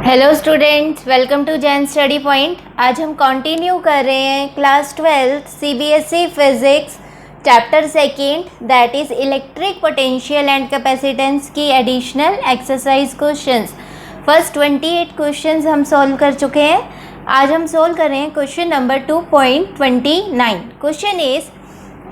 Hello students, welcome to Jain study point. आज हम continue कर रहे हैं class 12 CBSE physics chapter second that is electric potential and capacitance की additional exercise questions. First 28 questions हम solve कर चुके हैं। आज हम सॉल्व कर रहे हैं question number 2.29। Question is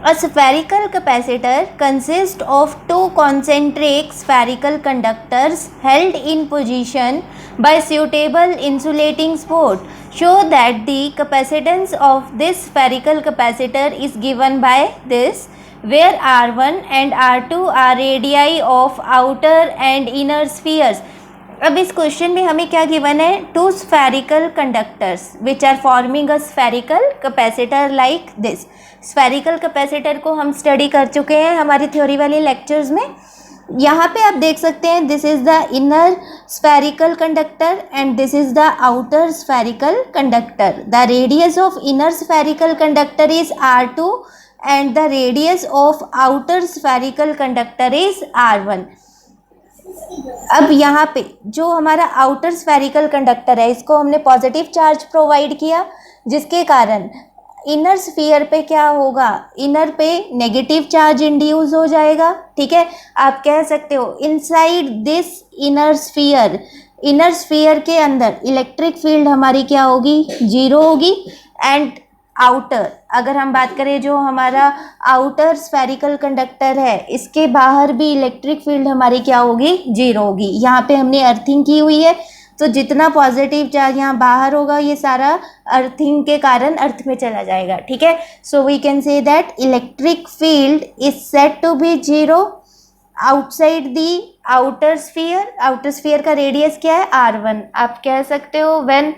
A spherical capacitor consists of two concentric spherical conductors held in position by suitable insulating support. Show that the capacitance of this spherical capacitor is given by this, where R1 and R2 are radii of outer and inner spheres. अब इस question में हमें क्या given है? Two spherical conductors which are forming a spherical capacitor like this. Spherical capacitor को हम study कर चुके हैं हमारी थ्योरी वाले लेक्चर्स में। यहाँ पे आप देख सकते हैं this is the inner spherical conductor and this is the outer spherical conductor. The radius of inner spherical conductor is R2 and the radius of outer spherical conductor is R1। अब यहाँ पे जो हमारा आउटर स्फेरिकल कंडक्टर है इसको हमने positive charge provide किया, जिसके कारण इनर स्फीयर पे क्या होगा? इनर पे नेगेटिव चार्ज इंड्यूस हो जाएगा। ठीक है, आप कह सकते हो इनसाइड दिस इनर स्फीयर के अंदर इलेक्ट्रिक फील्ड हमारी क्या होगी? जीरो होगी। एंड आउटर, अगर हम बात करें जो हमारा आउटर स्फेरिकल कंडक्टर है इसके बाहर भी इलेक्ट्रिक फील्ड हमारी क्या होगी? जीरो होगी। यहाँ पे हमने अर्थिंग की हुई है तो जितना पॉजिटिव चार्ज यहाँ बाहर होगा ये सारा अर्थिंग के कारण अर्थ में चला जाएगा। ठीक है, so we can say that electric field is said to be zero outside the outer sphere. Outer sphere का रेडियस क्या है? R1। आप कह सकते हो when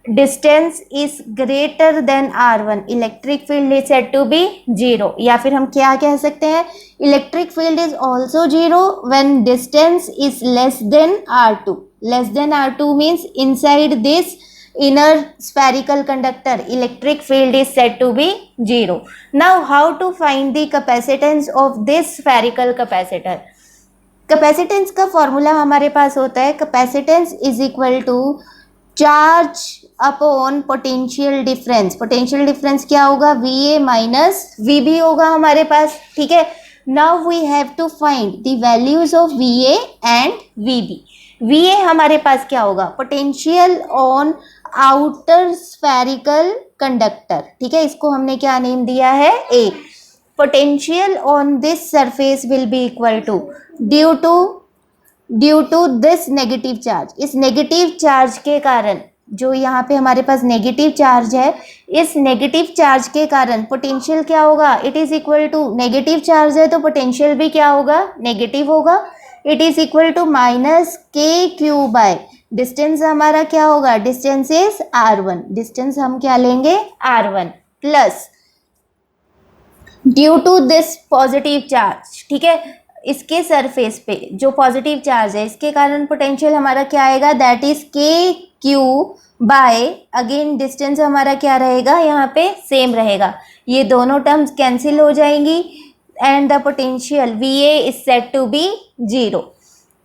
distance is greater than R1 electric field is said to be zero. या फिर हम क्या कह सकते हैं? Electric field is also zero when distance is less than R2। Less than R2 means inside this inner spherical conductor electric field is said to be zero. Now how to find the capacitance of this spherical capacitor? Capacitance का formula हमारे पास होता है capacitance is equal to charge upon potential difference. Potential difference क्या होगा? VA minus VB होगा हमारे पास। ठीक है, now we have to find the values of VA and VB। VA हमारे पास क्या होगा? Potential on outer spherical conductor. ठीक है, इसको हमने क्या नेम दिया है? A। Potential on this surface will be equal to due to this negative charge. इस नेगेटिव चार्ज के कारण जो यहाँ पे हमारे पास नेगेटिव चार्ज है, इस नेगेटिव चार्ज के कारण पोटेंशियल क्या होगा? It is equal to, negative charge है तो पोटेंशियल भी क्या होगा? नेगेटिव होगा। It is equal to minus KQ by distance हमारा क्या होगा? Distance is R1। डिस्टेंस हम क्या लेंगे? R1 plus due to this positive charge. ठीक है, इसके सरफेस पे जो पॉजिटिव चार्ज है इसके कारण पोटेंशियल हमारा क्या आएगा? That is KQ by, again distance हमारा क्या रहेगा? यहाँ पे सेम रहेगा। ये दोनों टर्म्स कैंसिल हो जाएंगी and the potential VA is said to be zero.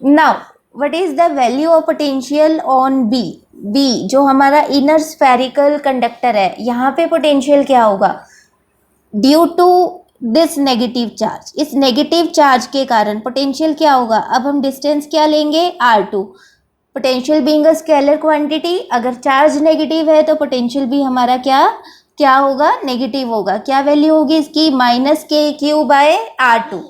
Now what is the value of potential on B? जो हमारा इनर स्फेरिकल कंडक्टर है, यहाँ पे पोटेंशियल क्या होगा? Due to this negative charge, इस नेगेटिव चार्ज के कारण पोटेंशियल क्या होगा? अब हम डिस्टेंस क्या लेंगे? R2। Potential being a scalar quantity, अगर चार्ज नेगेटिव है तो पोटेंशियल भी हमारा क्या होगा? नेगेटिव होगा। क्या वैल्यू होगी इसकी? Minus KQ by R2।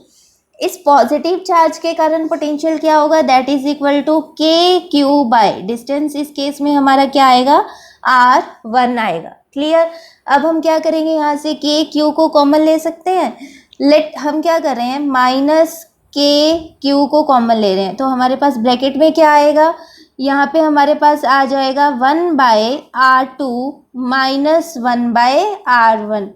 इस पॉजिटिव चार्ज के कारण पोटेंशियल क्या होगा? That is equal to KQ by distance, इस केस में हमारा क्या आएगा? R1 आएगा। क्लियर? अब हम क्या करेंगे? यहाँ से KQ को कॉमन ले सकते हैं। हम क्या कर रहे हैं? माइनस KQ को कॉमन ले रहे हैं तो हमारे पास ब्रैकेट में क्या आएगा? यहाँ पे हमारे पास आ जाएगा 1 by R2 minus 1 by R1।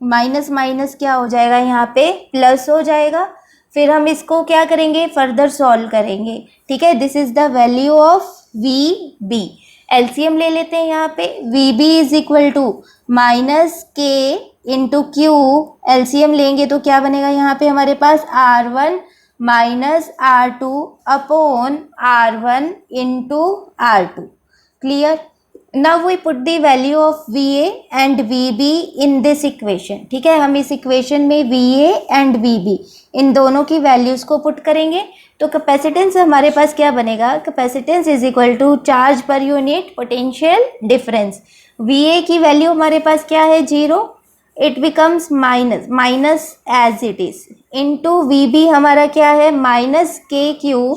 Minus minus क्या हो जाएगा? यहाँ पे प्लस हो जाएगा। फिर हम इसको क्या करेंगे? फर्दर सॉल्व करेंगे। ठीक है, this is the value of VB। LCM ले लेते हैं यहाँ पे। VB is equal to minus K into Q। LCM लेंगे तो क्या बनेगा? यहाँ पे हमारे पास R1 minus R2 upon R1 into R2. Clear? Now we put the value of VA and VB in this equation. ठीक है, हम इस इक्वेशन में VA एंड VB इन दोनों की वैल्यूज को पुट करेंगे. तो कैपेसिटेंस हमारे पास क्या बनेगा? Capacitance is equal to charge per unit potential difference. VA की वैल्यू हमारे पास क्या है? 0. It becomes minus as it is into VB हमारा क्या है? Minus KQ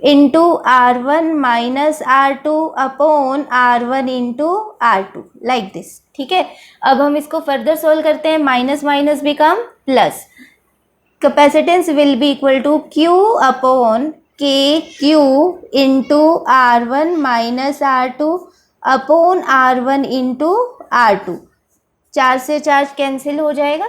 into R1 minus R2 upon R1 into R2 like this. ठीक है, अब हम इसको फर्दर सोल्व करते हैं. Minus minus become plus. Capacitance will be equal to Q upon KQ into R1 minus R2 upon R1 into R2. Charge से charge cancel हो जाएगा.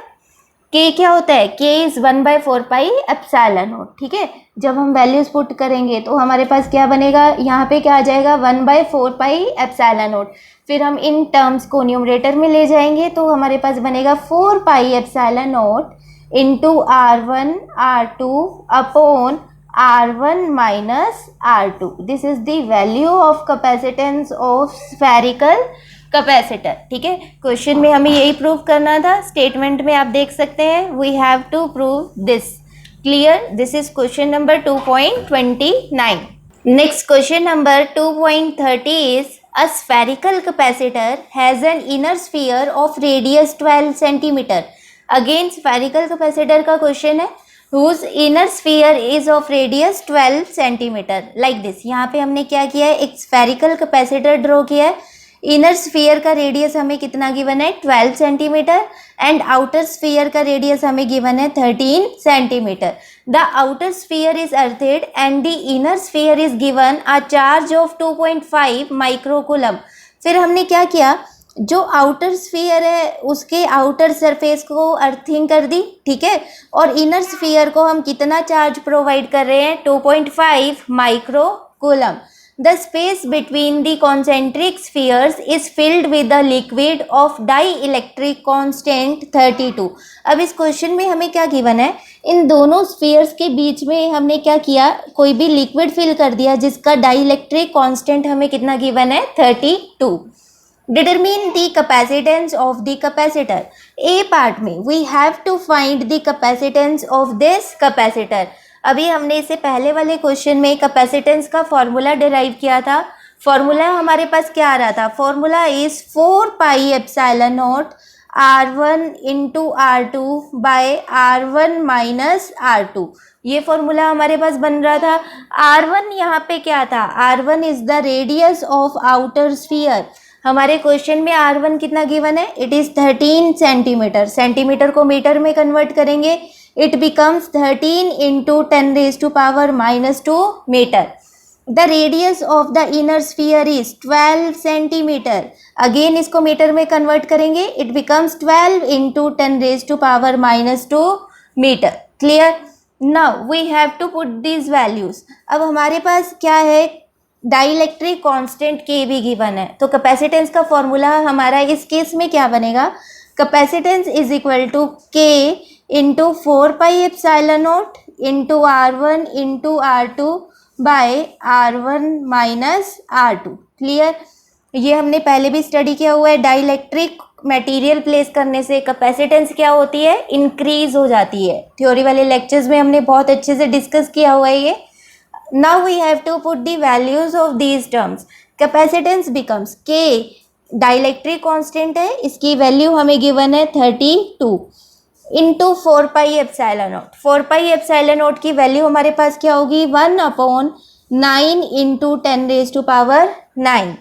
K क्या होता है? K is 1/4 pi epsilon not. ठीक है, जब हम वैल्यूज पुट करेंगे तो हमारे पास क्या बनेगा? यहाँ पे क्या आ जाएगा? 1/4 पाई एप्सिलॉन नॉट. फिर हम इन टर्म्स को न्यूमरेटर में ले जाएंगे तो हमारे पास बनेगा 4 pi epsilon naught into R1 R2 upon R1 minus R2. This is the value of capacitance of spherical capacitor. ठीक है, क्वेश्चन में हमें यही प्रूव करना था. स्टेटमेंट में आप देख सकते हैं we have to prove this. Clear? This is question number 2.29. Next question number 2.30 is a spherical capacitor has an inner sphere of radius 12 centimeter. Again spherical capacitor का क्वेश्चन है whose inner sphere is of radius 12 centimeter like this. यहाँ पे हमने क्या किया है? एक spherical capacitor draw किया है. इनर स्फीयर का रेडियस हमें कितना गिवन है? 12 सेंटीमीटर. एंड आउटर स्फीयर का रेडियस हमें गिवन है 13 centimetre. The outer sphere is earthed and the inner sphere is given a charge of 2.5 microcoulomb. फिर हमने क्या किया? जो आउटर स्फीयर है उसके आउटर सरफेस को अर्थिंग कर दी. ठीक है, और इनर स्फीयर को हम कितना चार्ज प्रोवाइड कर रहे हैं? 2.5 microcoulomb. The space between the concentric spheres is filled with a liquid of dielectric constant 32. अब इस क्वेश्चन में हमें क्या गिवन है? इन दोनों स्फीयर्स के बीच में हमने क्या किया? कोई भी लिक्विड फिल कर दिया जिसका डाइलेक्ट्रिक कांस्टेंट हमें कितना गिवन है? 32. Determine the capacitance of the capacitor. A part में we have to find the capacitance of this capacitor. अभी हमने इससे पहले वाले क्वेश्चन में कैपेसिटेंस का फॉर्मूला डिराइव किया था. फॉर्मूला हमारे पास क्या आ रहा था? Formula is 4 pi epsilon naught R1 into R2 by R1 minus R2. ये फॉर्मूला हमारे पास बन रहा था. R1 यहाँ पे क्या था? R1 is the radius of outer sphere. हमारे क्वेश्चन में R1 कितना गिवन है? It is 13 centimetre. सेंटीमीटर को मीटर में कन्वर्ट करेंगे. It becomes 13 into 10 raised to power minus 2 meter. The radius of the inner sphere is 12 centimeter. Again इसको metre में convert करेंगे. It becomes 12 into 10 raised to power minus 2 meter. Clear? Now we have to put these values. अब हमारे पास क्या है? Dielectric constant K भी given है. तो कैपेसिटेंस का फॉर्मूला हमारा इस केस में क्या बनेगा? Capacitance is equal to K into 4 pi epsilon naught into R1 into R2 by R1 minus R2. Clear? ये हमने पहले भी स्टडी किया हुआ है. डाइलेक्ट्रिक मटेरियल प्लेस करने से कैपेसिटेंस क्या होती है? इंक्रीज हो जाती है. थ्योरी वाले लेक्चर्स में हमने बहुत अच्छे से डिस्कस किया हुआ है ये. Now we have to put the values of these terms. Capacitance becomes K dielectric constant है, इसकी वैल्यू हमें गिवन है 32 into 4 pi epsilon naught. 4 pi epsilon naught की वैल्यू हमारे पास क्या होगी? 1/9 into 10 raise to power 9.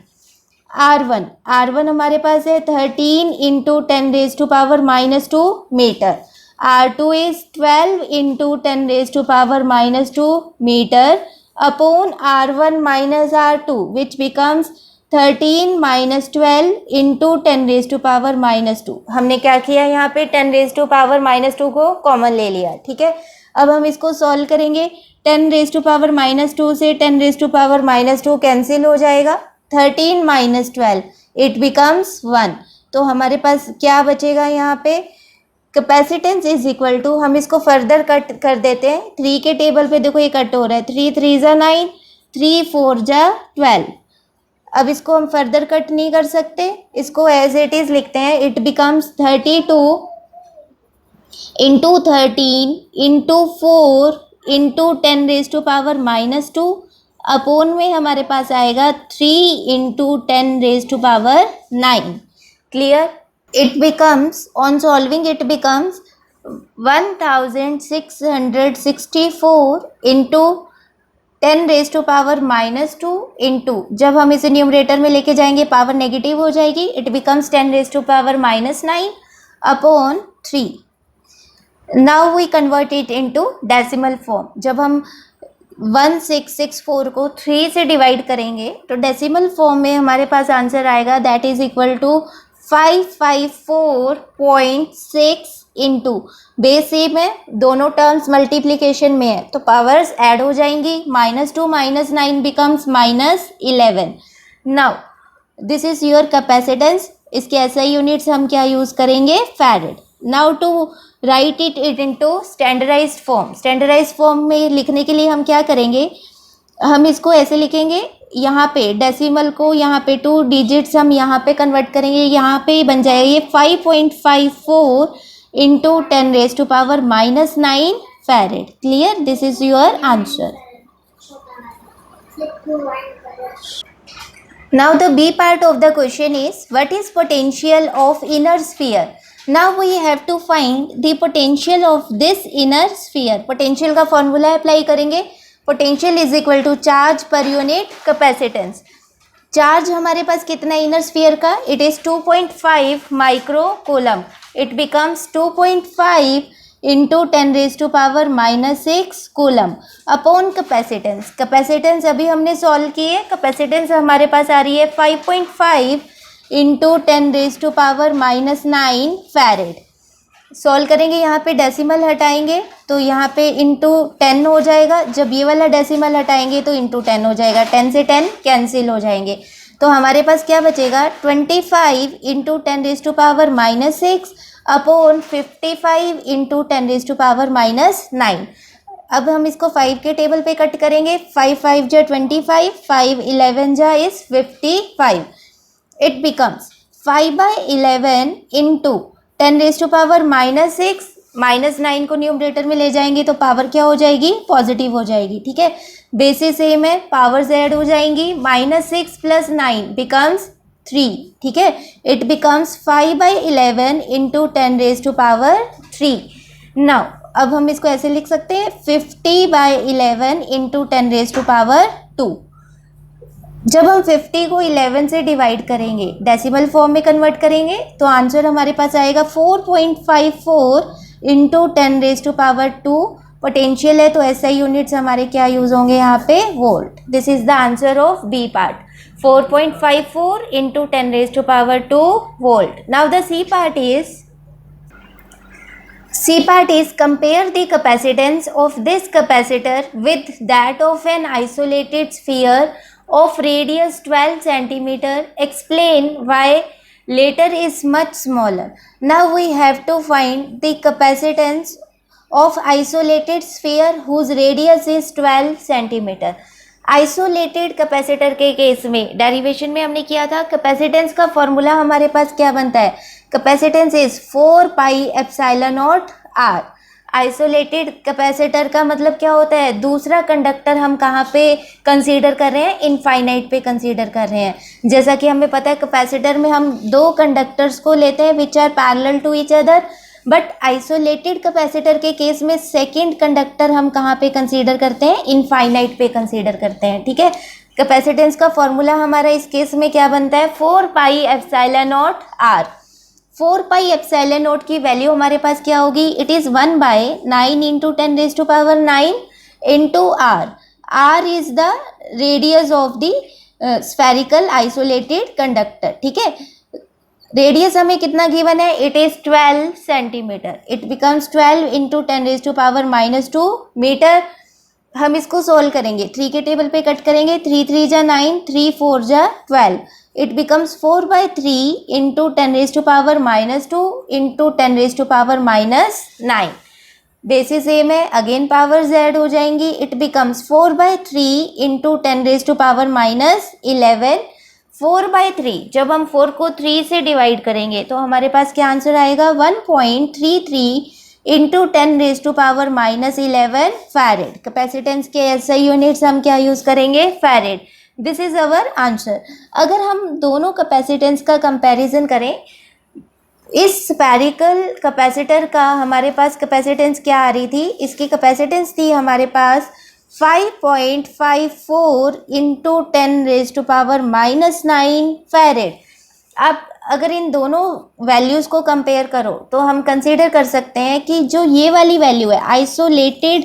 R1 हमारे पास है 13 into 10 raise to power minus 2 metre. R2 is 12 into 10 raise to power minus 2 metre upon R1 minus R2 which becomes 13 minus 12 into 10 raise to power minus 2. हमने क्या किया? यहाँ पे 10 raise to power minus 2 को common ले लिया. ठीक है, अब हम इसको सॉल्व करेंगे. 10 रेज टू पावर माइनस 2 से 10 raise to power minus 2 cancel हो जाएगा. 13 माइनस 12 इट बिकम्स 1. तो हमारे पास क्या बचेगा? यहाँ पे कैपेसिटेंस इज इक्वल टू, हम इसको फर्दर कट कर देते हैं, 3 के टेबल पे देखो ये कट हो रहा है, 3 3 जा 9, 3 4 जा 12। अब इसको हम फर्दर कट नहीं कर सकते, इसको एज इट इज लिखते हैं, it becomes 32 into 13 into 4 into 10 raise to power -2 upon में हमारे पास आएगा 3 into 10 raise to power 9। Clear? It becomes, on solving it becomes 1664 into 10 raised to power -2 into, जब हम इसे न्यूमरेटर में लेके जाएंगे पावर नेगेटिव हो जाएगी, it becomes 10 raised to power -9 upon 3। Now we convert it into decimal form। जब हम 1664 को 3 से डिवाइड करेंगे तो डेसिमल फॉर्म में हमारे पास आंसर आएगा, that is equal to 554.6 into, base same है, दोनों टर्म्स मल्टीप्लिकेशन में है तो पावर्स ऐड हो जाएंगी, -2 -9 becomes -11। Now this is your capacitance. इसके ऐसा यूनिट्स हम क्या यूज करेंगे, farad. Now to write it into standardized form, standardized form में लिखने के लिए हम क्या करेंगे, हम इसको ऐसे लिखेंगे, यहाँ पे डेसिमल को यहाँ पे 2 डिजिट्स हम यहाँ पे कन्वर्ट करेंगे, यहाँ पे बन जाएगा ये 5.54 into 10 raise to power -9 farad. Clear? This is your answer. Now the B part of the question is, what is potential of inner sphere? Now we have to find the potential of this inner sphere। potential का formula apply करेंगे, potential is equal to charge per unit capacitance. Charge हमारे पास कितना है inner sphere का, it is 2.5 micro coulomb, it becomes 2.5 into 10 raise to power -6 coulomb upon capacitance. Capacitance अभी हमने solve की है, कैपेसिटेंस हमारे पास आ रही है 5.5 into 10 raise to power -9 farad. Solve करेंगे, यहाँ पे डेसिमल हटाएंगे तो यहाँ पे इंटू 10 हो जाएगा, जब ये वाला डेसिमल हटाएंगे तो इंटू 10 हो जाएगा, 10 से 10 कैंसिल हो जाएंगे तो हमारे पास क्या बचेगा, 25 into 10 raise to power -6 upon 55 into 10 raise to power -9। अब हम इसको 5 के टेबल पे कट करेंगे, 5 5 जा 25, 5 11 जा is 55। It becomes 5/11 into 10 raise to power -6, -9 को न्यूमरेटर में ले जाएंगे तो पावर क्या हो जाएगी, पॉजिटिव हो जाएगी। ठीक है, बेसिस सेम है, पावर्स ऐड हो जाएंगी, -6 + 9 बिकम्स 3। ठीक है, it becomes 5/11 into 10 raise to power 3। Now अब हम इसको ऐसे लिख सकते हैं, 50/11 इंटू 10 रेज टू पावर 2। जब हम 50 को 11 से डिवाइड करेंगे, डेसिमल फॉर्म में कन्वर्ट करेंगे तो आंसर हमारे पास आएगा 4.54 into 10 raise to power 2। Potential है तो एसआई यूनिट्स हमारे क्या यूज होंगे यहाँ पे, volt. This is the answer of B part, 4.54 into 10 raise to power 2 volt. Now the C part is compare the capacitance of this capacitor with that of an isolated sphere of radius 12 centimeter. Explain why later is much smaller. Now we have to find the capacitance of isolated sphere whose radius is 12 centimeter. Isolated capacitor के case में derivation में हमने किया था, capacitance का formula हमारे पास क्या बनता है, capacitance is 4πε0 r। Isolated capacitor का मतलब क्या होता है, दूसरा कंडक्टर हम कहाँ पे कंसीडर कर रहे हैं, इनफाइनाइट पे कंसीडर कर रहे हैं। जैसा कि हमें पता है कैपेसिटर में हम 2 कंडक्टर्स को लेते हैं which are parallel to each other, but isolated capacitor के केस में सेकंड कंडक्टर हम कहाँ पे कंसीडर करते हैं, इनफाइनाइट पे कंसीडर करते हैं। ठीक है, कैपेसिटेंस का फॉर्मूला हमारा इस केस में क्या बनता है, 4πε0 r। 4πε0 की वैल्यू हमारे पास क्या होगी, it is 1/9 into 10 raise to power 9 into r। r is the radius of the spherical isolated conductor. ठीक है, रेडियस हमें कितना गिवन है, it is 12 centimetre, it becomes 12 into 10 raise to power -2 metre. हम इसको सोल्व करेंगे, 3 के टेबल पे कट करेंगे, 3 3 जा 9, 3 4 जा 12, it becomes 4 by 3 into 10 raised to power minus 2 into 10 raised to power minus 9. Basis same है, अगेन पावर्स ऐड हो जाएंगी, it becomes 4 by 3 into 10 raise to power minus 11. 4 by 3, जब हम 4 को 3 से डिवाइड करेंगे तो हमारे पास क्या आंसर आएगा, 1.33 into 10 raise to power minus 11 farad. Capacitance के ऐसा यूनिट्स हम क्या यूज करेंगे, farad. This is our answer. अगर हम दोनों कैपेसिटेंस का कंपैरिजन करें, इस स्फेरिकल कैपेसिटर का हमारे पास कैपेसिटेंस क्या आ रही थी, इसकी कैपेसिटेंस थी हमारे पास 5.54 into 10 raise to power minus 9 farad. अब अगर इन दोनों वैल्यूज़ को कंपेयर करो तो हम कंसीडर कर सकते हैं कि जो ये वाली वैल्यू है, आइसोलेटेड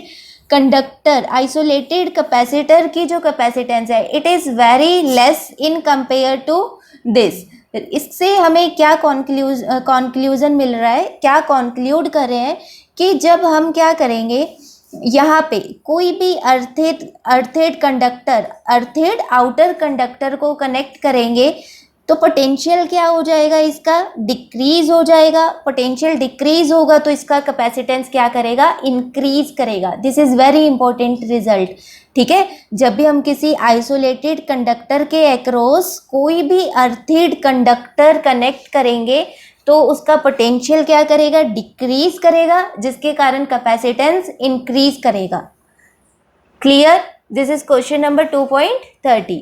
कंडक्टर, आइसोलेटेड कैपेसिटर की जो कैपेसिटेंस है, it is very less in compare to this. इससे हमें क्या कॉन्क्लूजन मिल रहा है, क्या कॉन्क्लूड कर रहे हैं कि जब हम क्या करेंगे, यहाँ पे कोई भी अर्थेड कंडक्टर, अर्थेड आउटर कंडक्टर को कनेक्ट करेंगे तो पोटेंशियल क्या हो जाएगा, इसका डिक्रीज हो जाएगा. पोटेंशियल डिक्रीज होगा तो इसका कैपेसिटेंस क्या करेगा, इंक्रीज करेगा. This is very important result. ठीक है, जब भी हम किसी आइसोलेटेड कंडक्टर के अक्रॉस कोई भी अर्थेड कंडक्टर कनेक्ट करेंगे तो उसका पोटेंशियल क्या करेगा, डिक्रीज करेगा, जिसके कारण कैपेसिटेंस इंक्रीज करेगा. Clear? This is question number 2.30.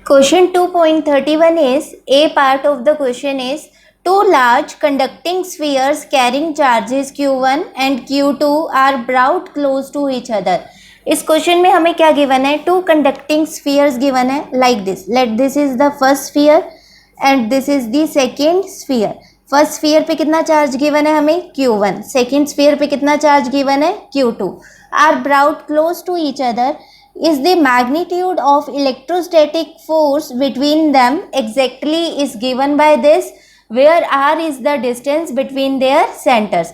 Question 2.31 is, A part of the question is, two large conducting spheres carrying charges Q1 and Q2 are brought close to each other. इस question में हमें क्या given है, to conducting spheres given है like this. Let this is the first sphere and this is the second sphere. First sphere पे कितना charge given है हमें, Q1. सेकेंड स्फीयर पे कितना चार्ज गिवन है, Q2. Are brought close to each other. Is the magnitude of electrostatic force between them exactly is given by this, where r is the distance between their centers.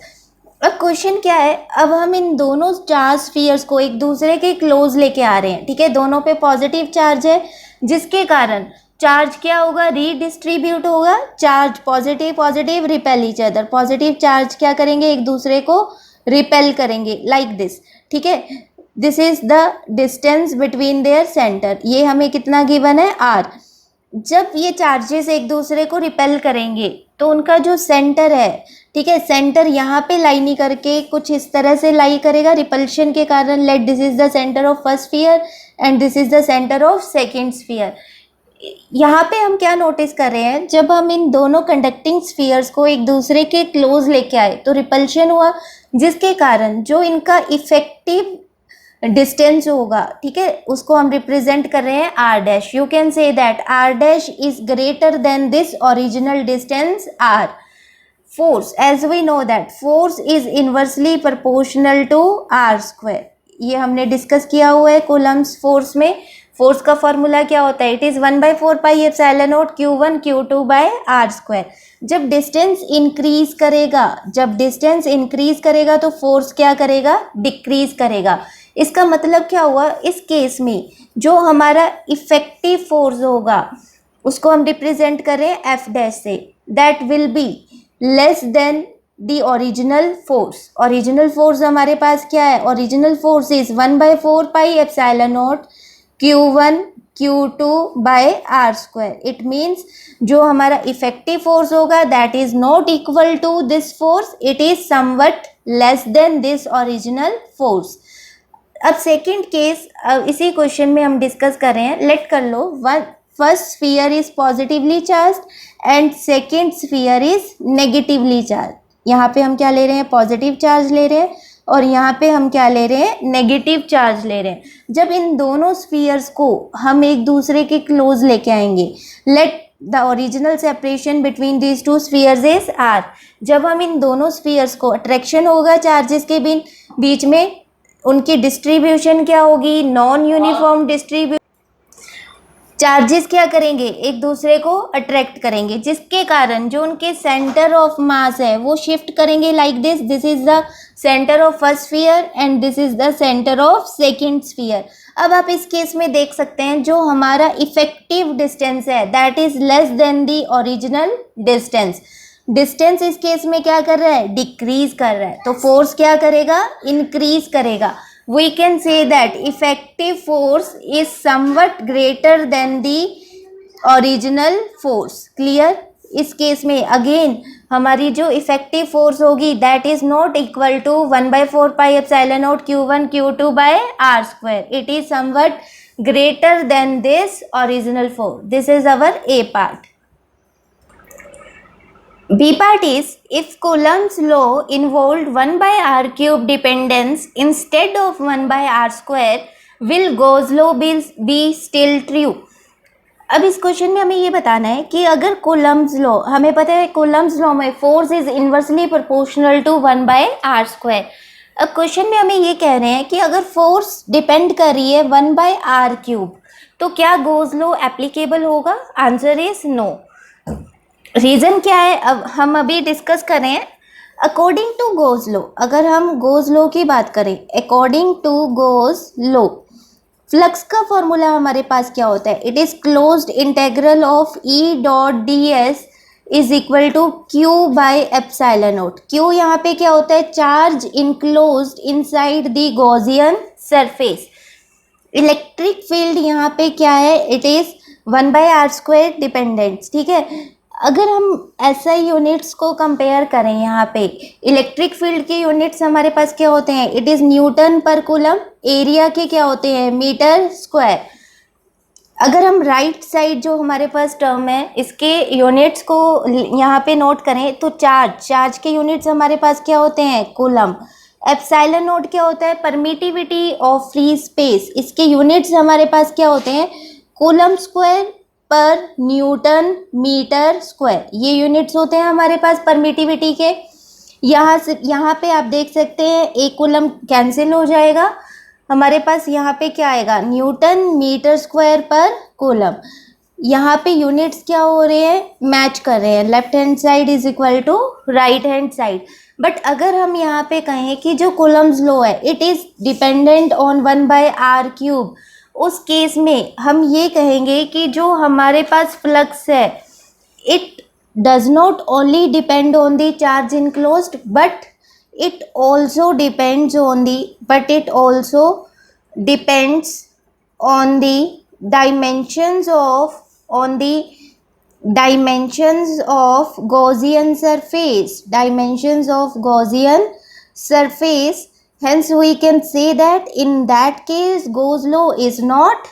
अब question क्या है, अब हम इन दोनों charge spheres को एक दूसरे के क्लोज लेके आ रहे हैं. ठीक है, दोनों पे पॉजिटिव चार्ज है, जिसके कारण चार्ज क्या होगा, रीडिस्ट्रीब्यूट होगा. Charge positive positive repel each other. Positive charge क्या करेंगे, एक दूसरे को रिपेल करेंगे लाइक दिस. ठीक है, this is the distance between their centre. ये हमें कितना गिवन है, आर. जब ये चार्जेस एक दूसरे को रिपेल करेंगे तो उनका जो सेंटर है, ठीक है, सेंटर यहाँ पे लाई नहीं करके कुछ इस तरह से लाई करेगा रिपल्शन के कारण. Let this is the centre of first sphere and this is the centre of second sphere. यहाँ पे हम क्या नोटिस कर रहे हैं, जब हम इन दोनों कंडक्टिंग स्फीयर्स को एक दूसरे के क्लोज लेके आए तो रिपल्शन हुआ, जिसके कारण जो इनका इफेक्टिव डिस्टेंस होगा, ठीक है, उसको हम रिप्रेजेंट कर रहे हैं R dash. You can say that R dash is greater than this original distance R. Force, as we know that force is inversely proportional to are square. ये हमने डिस्कस किया हुआ है कूलम्स फोर्स में. Force का formula क्या होता है, it is 1/4 pi epsilon naught Q1 Q2 by R square. जब डिस्टेंस इंक्रीज करेगा, जब डिस्टेंस इंक्रीज करेगा तो फोर्स क्या करेगा, डिक्रीज करेगा. इसका मतलब क्या हुआ, इस केस में जो हमारा इफेक्टिव फोर्स होगा उसको हम रिप्रेजेंट करें एफ डैश से. That will be less than the original force. Original force हमारे पास क्या है, original force is 1/4 pi epsilon naught Q1 Q2 by R square. It means जो हमारा इफेक्टिव फोर्स होगा that is not equal to this force, it is somewhat less than this original force. अब second case इसी question में हम discuss कर रहे हैं. लेट कर लो, first sphere is positively charge and second sphere is negatively charge. यहाँ पे हम क्या ले रहे हैं, पॉजिटिव चार्ज ले रहे हैं और यहाँ पे हम क्या ले रहे हैं, नेगेटिव चार्ज ले रहे हैं. जब इन दोनों स्फीयर्स को हम एक दूसरे के क्लोज लेके आएंगे, let the original separation between these two spheres is R. जब हम इन दोनों स्फीयर्स को, अट्रैक्शन होगा चार्जेस के बीच में, उनकी डिस्ट्रीब्यूशन क्या होगी, नॉन यूनिफॉर्म डिस्ट्रीब्यूशन. चार्जेस क्या करेंगे, एक दूसरे को अट्रैक्ट करेंगे, जिसके कारण जो उनके सेंटर ऑफ मास है वो शिफ्ट करेंगे like this. This is the centre of first sphere and this is the centre of second sphere. अब आप इस केस में देख सकते हैं जो हमारा इफेक्टिव डिस्टेंस है that is less than the original distance. Distance इस केस में क्या कर रहा है, डिक्रीज कर रहा है, तो फोर्स क्या करेगा, इंक्रीज करेगा। We can say that effective force is somewhat greater than the original force. Clear. इस केस में अगेन हमारी जो इफेक्टिव फोर्स होगी that is not equal to 1/4 pi epsilon naught Q1 Q2 by R square, it is somewhat greater than this original force. This is our A part. B part is if Coulomb's law involved 1/r cube dependence instead of 1/r square, will Gauss law be still true? अब इस question में हमें ये बताना है कि अगर Coulomb's law, हमें पता है कूलम्ब्स लॉ में force is inversely proportional to 1/r square. अब क्वेश्चन में हमें ये कह रहे हैं कि अगर फोर्स डिपेंड कर रही है 1/r क्यूब तो क्या गॉस लॉ एप्लीकेबल होगा? Answer is no. रीज़न क्या है अब हम अभी डिस्कस कर रहे हैं। अकॉर्डिंग टू गॉस लॉ, अगर हम गॉस लॉ की बात करें, according to Gauss law flux का फॉर्मूला हमारे पास क्या होता है, it is closed integral of E dot ds is equal to Q by epsilon naught. Q यहाँ पे क्या होता है, charge enclosed inside the Gaussian surface. Electric field यहाँ पे क्या है, it is 1/r square dependent. ठीक है, अगर हम SI यूनिट्स को कंपेयर करें, यहाँ पे इलेक्ट्रिक फील्ड के यूनिट्स हमारे पास क्या होते हैं, इट इज़ न्यूटन पर कूलम, एरिया के क्या होते हैं, मीटर स्क्वायर। अगर हम राइट साइड जो हमारे पास टर्म है इसके यूनिट्स को यहाँ पे नोट करें तो चार्ज के यूनिट्स हमारे पास क्या होते हैं, कूलम। एप्सिलॉन नोट क्या होता है, परमिटिविटी ऑफ फ्री स्पेस, इसके यूनिट्स हमारे पास क्या होते हैं, कूलम स्क्वायर पर न्यूटन मीटर स्क्वायर, ये यूनिट्स होते हैं हमारे पास परमिटिविटी के। यहाँ पे आप देख सकते हैं एक कूलम कैंसिल हो जाएगा, हमारे पास यहाँ पे क्या आएगा, न्यूटन मीटर स्क्वायर पर कूलम। यहाँ पे यूनिट्स क्या हो रहे हैं, मैच कर रहे हैं, left hand side is equal to right hand side. But अगर हम यहाँ पे कहें कि जो कूलम्स लॉ है it is dependent on 1/r cube, उस केस में हम ये कहेंगे कि जो हमारे पास फ्लक्स है it does not only depend on the charge enclosed but it also depends on the it also depends on the dimensions of Gaussian surface. Hence we can say that in that case Gauss law is not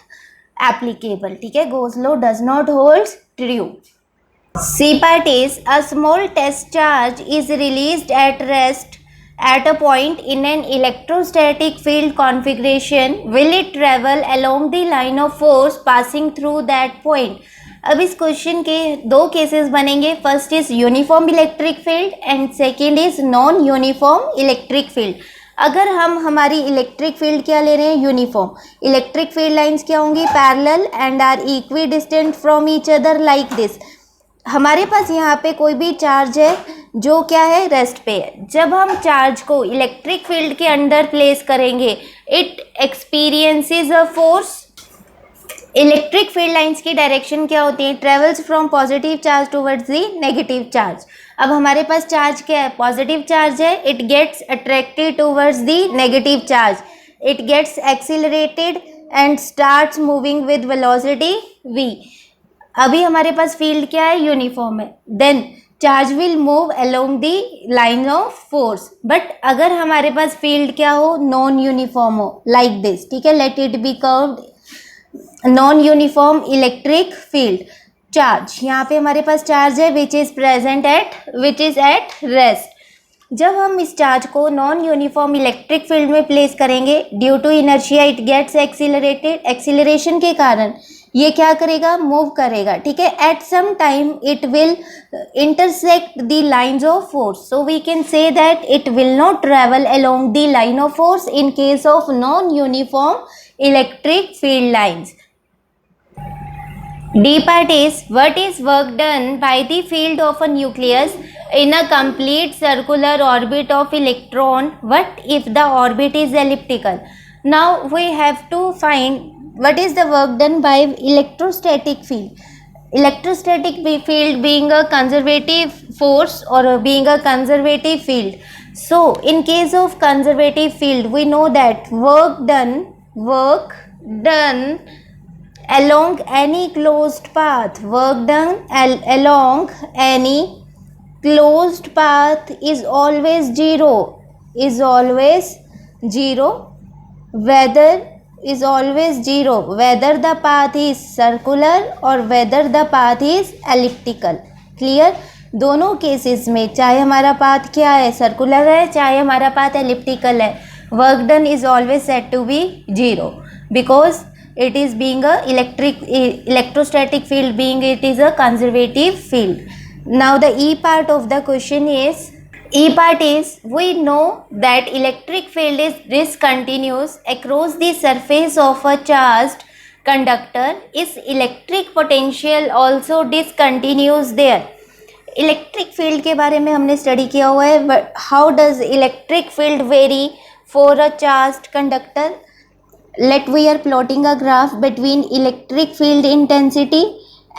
applicable. ठीक है, Gauss law does not hold true. C part is a small test charge is released at rest at a point in an electrostatic field configuration. Will it travel along the line of force passing through that point? अब इस question के दो cases बनेंगे, first is uniform electric field and second is non uniform electric field. अगर हम हमारी electric field क्या ले रहे हैं, यूनिफॉर्म, इलेक्ट्रिक फील्ड लाइंस क्या होंगी, parallel and are equidistant from each other like this. हमारे पास यहाँ पे कोई भी चार्ज है जो क्या है, रेस्ट पे है। जब हम चार्ज को इलेक्ट्रिक फील्ड के अंडर प्लेस करेंगे it experiences a force. Electric field lines की डायरेक्शन क्या होती है, travels from positive charge towards the negative charge. अब हमारे पास चार्ज क्या है, पॉजिटिव चार्ज है, it gets attracted towards the negative charge, it gets accelerated and starts moving with velocity v। अभी हमारे पास फील्ड क्या है, यूनिफॉर्म है, then charge will move along the line of force. But अगर हमारे पास फील्ड क्या हो, नॉन यूनिफॉर्म हो, लाइक दिस, ठीक है, let it be curved non uniform electric field charge. यहाँ पे हमारे पास चार्ज है विच इज एट रेस्ट। जब हम इस चार्ज को नॉन यूनिफॉर्म इलेक्ट्रिक फील्ड में प्लेस करेंगे, due to inertia it gets accelerated, acceleration के कारण ये क्या करेगा, मूव करेगा, ठीक है। At some time it will intersect the lines of force, so we can say that it will not travel along the line of force in case of non uniform electric field lines. D part is what is work done by the field of a nucleus in a complete circular orbit of electron, what if the orbit is elliptical? Now we have to find what is the work done by electrostatic field. Electrostatic field being a conservative force or being a conservative field. So in case of conservative field, we know that work done along any closed path, work done along any closed path is always zero, whether the path is circular or whether the path is elliptical. Clear? दोनों cases में चाहे हमारा path क्या है, circular है, चाहे हमारा path elliptical है, work done is always set to be zero because it is being a electrostatic field, being it is a conservative field. Now the E part of the question is, we know that electric field is discontinuous across the surface of a charged conductor. Is electric potential also discontinuous there? Electric field के बारे में हमने study किया हुआ है. How does electric field very for a charged conductor? Let we are plotting a graph between electric field intensity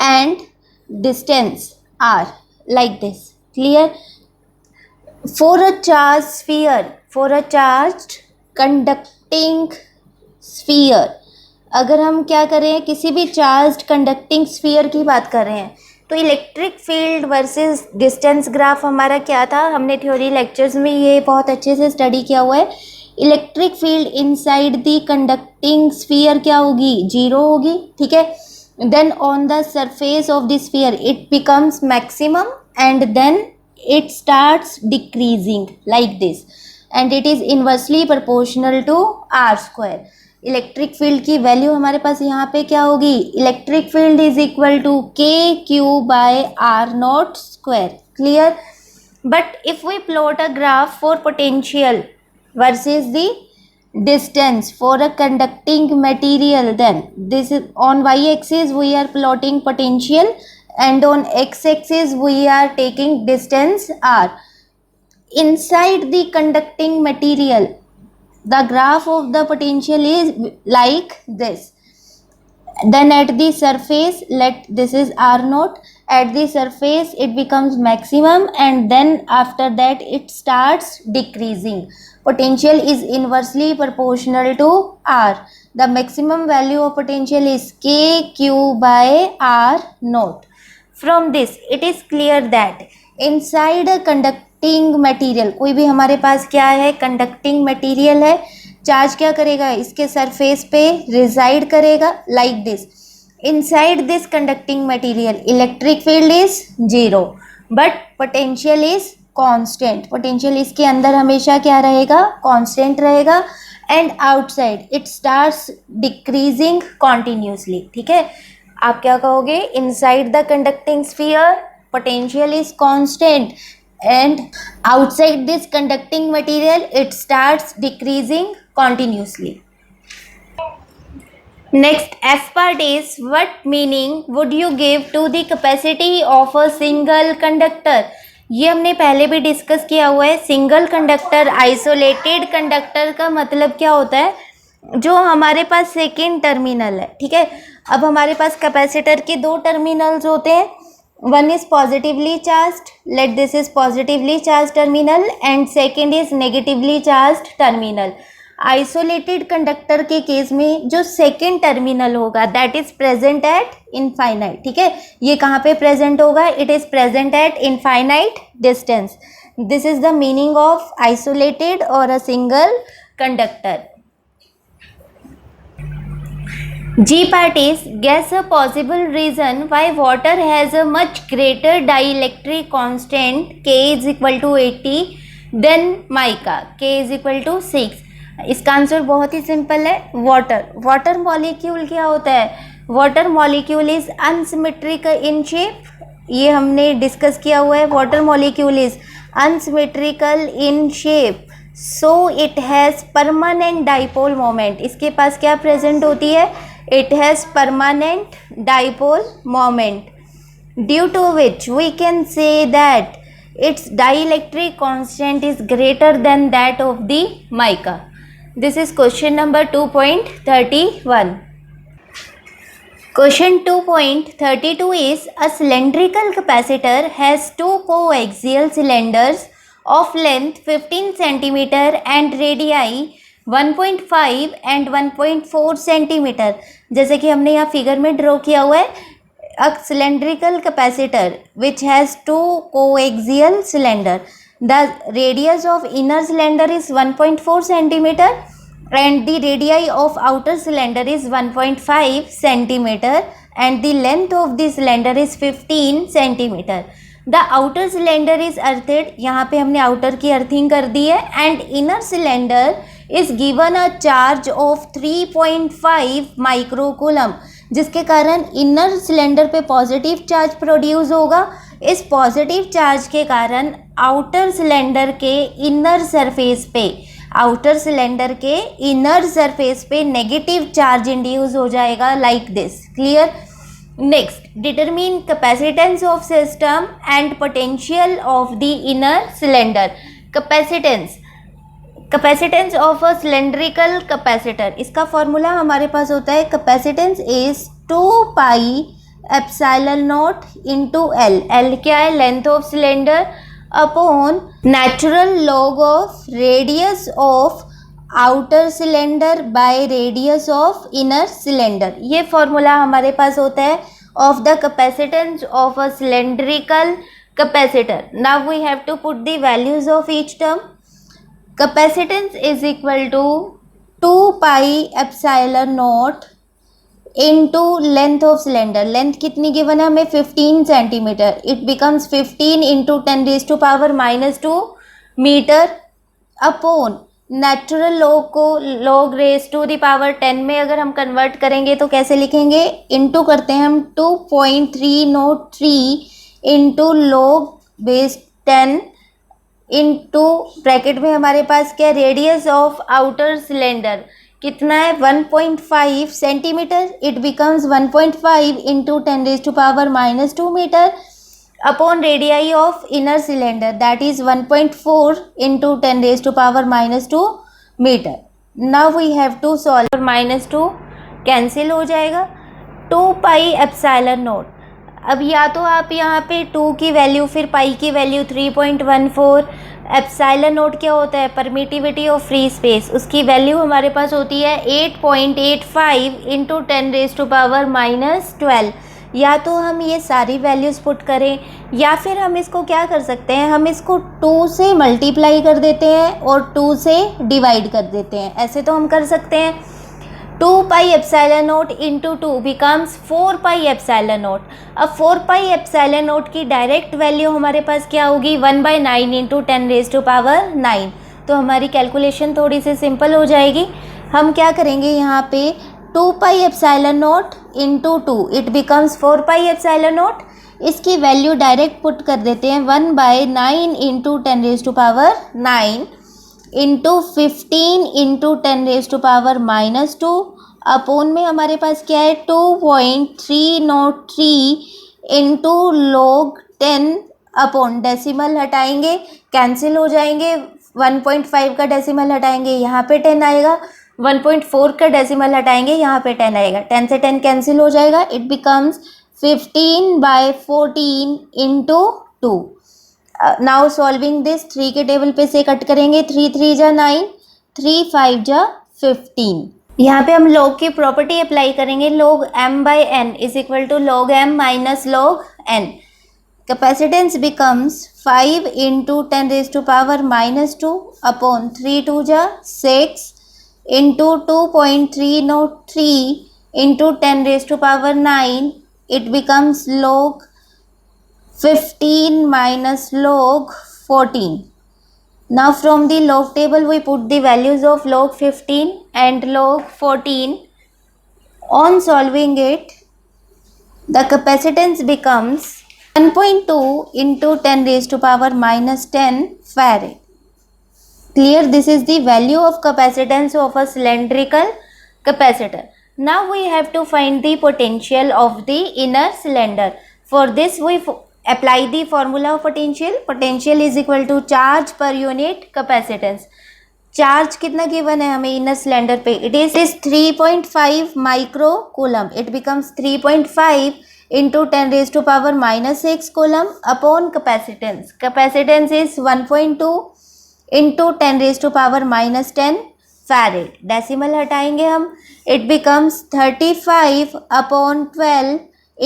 and distance r like this. Clear? For a charged sphere, for a charged conducting sphere, अगर हम क्या करें, किसी भी charged conducting sphere की बात कर रहे हैं, तो electric field versus distance graph हमारा क्या था, हमने थ्योरी लेक्चर्स में ये बहुत अच्छे से स्टडी किया हुआ है. Electric field inside the conducting sphere क्या होगी, जीरो होगी. ठीक है. Then on the surface of the sphere it becomes maximum and then it starts decreasing like this and it is inversely proportional to are square. Electric field की value हमारे पास यहाँ पे क्या होगी, electric field is equal to k q by r naught square. Clear? But if we plot a graph for potential versus the distance for a conducting material, then this is on y-axis we are plotting potential and on x-axis we are taking distance r. Inside the conducting material, the graph of the potential is like this. Then at the surface, this is r naught, at the surface it becomes maximum and then after that it starts decreasing. Potential is inversely proportional to r. The maximum value of potential is k q by r naught. From this it is clear that inside a conducting material, कोई भी हमारे पास क्या है, conducting material है, charge क्या करेगा, इसके सरफेस पे रिजाइड करेगा like this. Inside this conducting material electric field is zero but potential is constant. Potential इसके अंदर हमेशा क्या रहेगा, कांस्टेंट रहेगा and outside it starts decreasing continuously. ठीक है. आप क्या कहोगे, inside the conducting sphere potential is constant and outside this conducting material it starts decreasing continuously. Next F part is, what meaning would you give to the capacity of a single conductor? ये हमने पहले भी discuss किया हुआ है. Single conductor, isolated conductor का मतलब क्या होता है, जो हमारे पास सेकेंड टर्मिनल है. ठीक है. अब हमारे पास कैपेसिटर के दो टर्मिनल्स होते हैं. One is positively charged, let this is positively charged terminal and second is negatively charged terminal. Isolated conductor के केस में जो सेकेंड टर्मिनल होगा that is present at infinite. ठीक है. ये कहाँ पे प्रेजेंट होगा, it is present at infinite distance. This is the meaning of isolated और a single conductor. G part is, guess a possible reason why water has a much greater dielectric constant K is equal to 80 than mica, K is equal to 6. इसका answer बहुत ही simple है. Water molecule क्या होता है, water molecule is unsymmetrical in shape. ये हमने discuss किया हुआ है. Water molecule is unsymmetrical in shape, so it has permanent dipole moment. इसके पास क्या प्रेजेंट होती है, it has permanent dipole moment, due to which we can say that its dielectric constant is greater than that of the mica. This is question number 2.31. Question 2.32 is a cylindrical capacitor has two coaxial cylinders of length 15 cm and radii 1.5 and 1.4 cm. जैसे कि हमने यहाँ figure में draw किया हुआ है, a cylindrical capacitor which has two coaxial cylinder. The radius of inner cylinder is 1.4 cm and the radii of outer cylinder is 1.5 cm and the length of the cylinder is 15 cm. The outer cylinder is earthed, यहाँ पे हमने outer की earthing कर दी है, and inner cylinder is given a charge of 3.5 microcoulomb, जिसके कारण inner cylinder पे positive charge produce होगा. इस पॉजिटिव चार्ज के कारण आउटर सिलेंडर के इनर सरफेस पे नेगेटिव चार्ज इंड्यूस हो जाएगा, like this. Clear. Next, determine capacitance of system and potential of the inner cylinder. Capacitance of a cylindrical capacitor, इसका formula हमारे पास होता है capacitance is 2 pi epsilon naught into L. L क्या है? Length of cylinder upon natural log of radius of outer cylinder by radius of inner cylinder. ये formula हमारे पास होता है of the capacitance of a cylindrical capacitor. Now we have to put the values of each term. Capacitance is equal to 2 pi epsilon naught into length of cylinder. Length कितनी given है हमें? 15 centimetre. It becomes 15 into 10⁻⁻2 metre upon natural log को log raise to the power 10 में अगर हम convert करेंगे तो कैसे लिखेंगे? इनटू करते हैं हम 2.303 into log base 10 into bracket में हमारे पास क्या? रेडियस ऑफ आउटर सिलेंडर कितना है? 1.5 centimetre. It becomes 1.5 into 10⁻⁻2 metre upon radii of inner cylinder, that is 1.4 into 10⁻⁻2 meter. Now we have to solve. -2 cancel हो जाएगा. 2 पाई एप्सिलॉन नॉट. अब या तो आप यहाँ पे 2 की वैल्यू फिर पाई की वैल्यू 3.14. एप्सिलॉन नॉट क्या होता है? Permittivity of free space. उसकी वैल्यू हमारे पास होती है 8.85 इंटू 10⁻⁻12. या तो हम ये सारी वैल्यूज़ पुट करें या फिर हम इसको क्या कर सकते हैं, हम इसको 2 से मल्टीप्लाई कर देते हैं और 2 से डिवाइड कर देते हैं. ऐसे तो हम कर सकते हैं. 2 pi epsilon naught into 2 becomes 4 pi epsilon not. अब 4 पाई एप्सिलॉन नॉट की डायरेक्ट वैल्यू हमारे पास क्या होगी? 1/9 इंटू 10⁻9. तो हमारी कैलकुलेशन थोड़ी सी सिंपल हो जाएगी. हम क्या करेंगे यहाँ पे? 2 pi epsilon naught into 2, it becomes 4 pi epsilon not. इसकी वैल्यू डायरेक्ट पुट कर देते हैं. 1/9 इंटू 10⁻9 इंटू 15 इंटू 10⁻⁻2 अपॉन में हमारे पास क्या है? 2.303 इंटू log 10 अपॉन डेसिमल हटाएंगे, कैंसिल हो जाएंगे. 1.5 का डेसिमल हटाएंगे, यहाँ पे 10 आएगा. 1.4 का डेसिमल हटाएंगे, यहाँ पे 10 आएगा. 10 से 10 कैंसिल हो जाएगा. It becomes 15/14 into 2. Now solving this, 3 के टेबल पे से कट करेंगे. 3 3 जा 9, 3 5 जा 15. यहाँ पे हम log की प्रॉपर्टी अप्लाई करेंगे. log m/n is equal to log m minus log n. Capacitance becomes 5 into 10⁻⁻2 upon 3 2 जा 6 into 2.303 into 10⁻9. It becomes log 15 minus log 14. Now from the log table we put the values of log 15 and log 14. On solving it, the capacitance becomes 1.2 into 10⁻⁻10 farad. Clear? This is the value of capacitance of a cylindrical capacitor. Now we have to find the potential of the inner cylinder. For this we apply the formula of potential. Potential is equal to charge per unit capacitance. Charge कितना given है हमें inner cylinder पे, it is 3.5 micro coulomb, it becomes 3.5 into 10 raised to power minus 6 coulomb upon capacitance. Capacitance is 1.2 into 10 raised to power minus 10 farad. Decimal हटाएंगे हम, it becomes 35 upon 12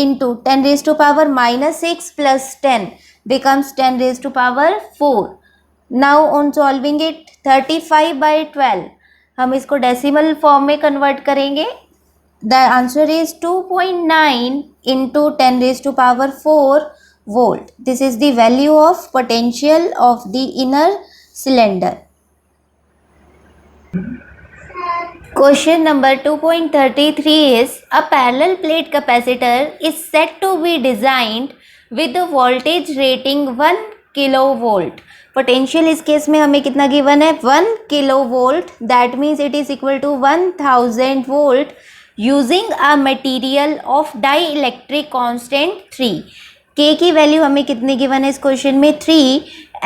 into 10 raised to power minus 6 plus 10 becomes 10 raised to power 4. Now on solving it, 35 by 12 हम इसको decimal form में convert करेंगे. The answer is 2.9 into 10 raised to power 4 volt. This is the value of potential of the inner cylinder. Question number 2.33 is a parallel plate capacitor is said to be designed with the voltage rating 1 kilovolt. Potential इस case में हमें कितना given है 1 kilovolt. That means it is equal to 1000 volt using a material of dielectric constant 3. K की value हमें कितनी given है इस क्वेश्चन में 3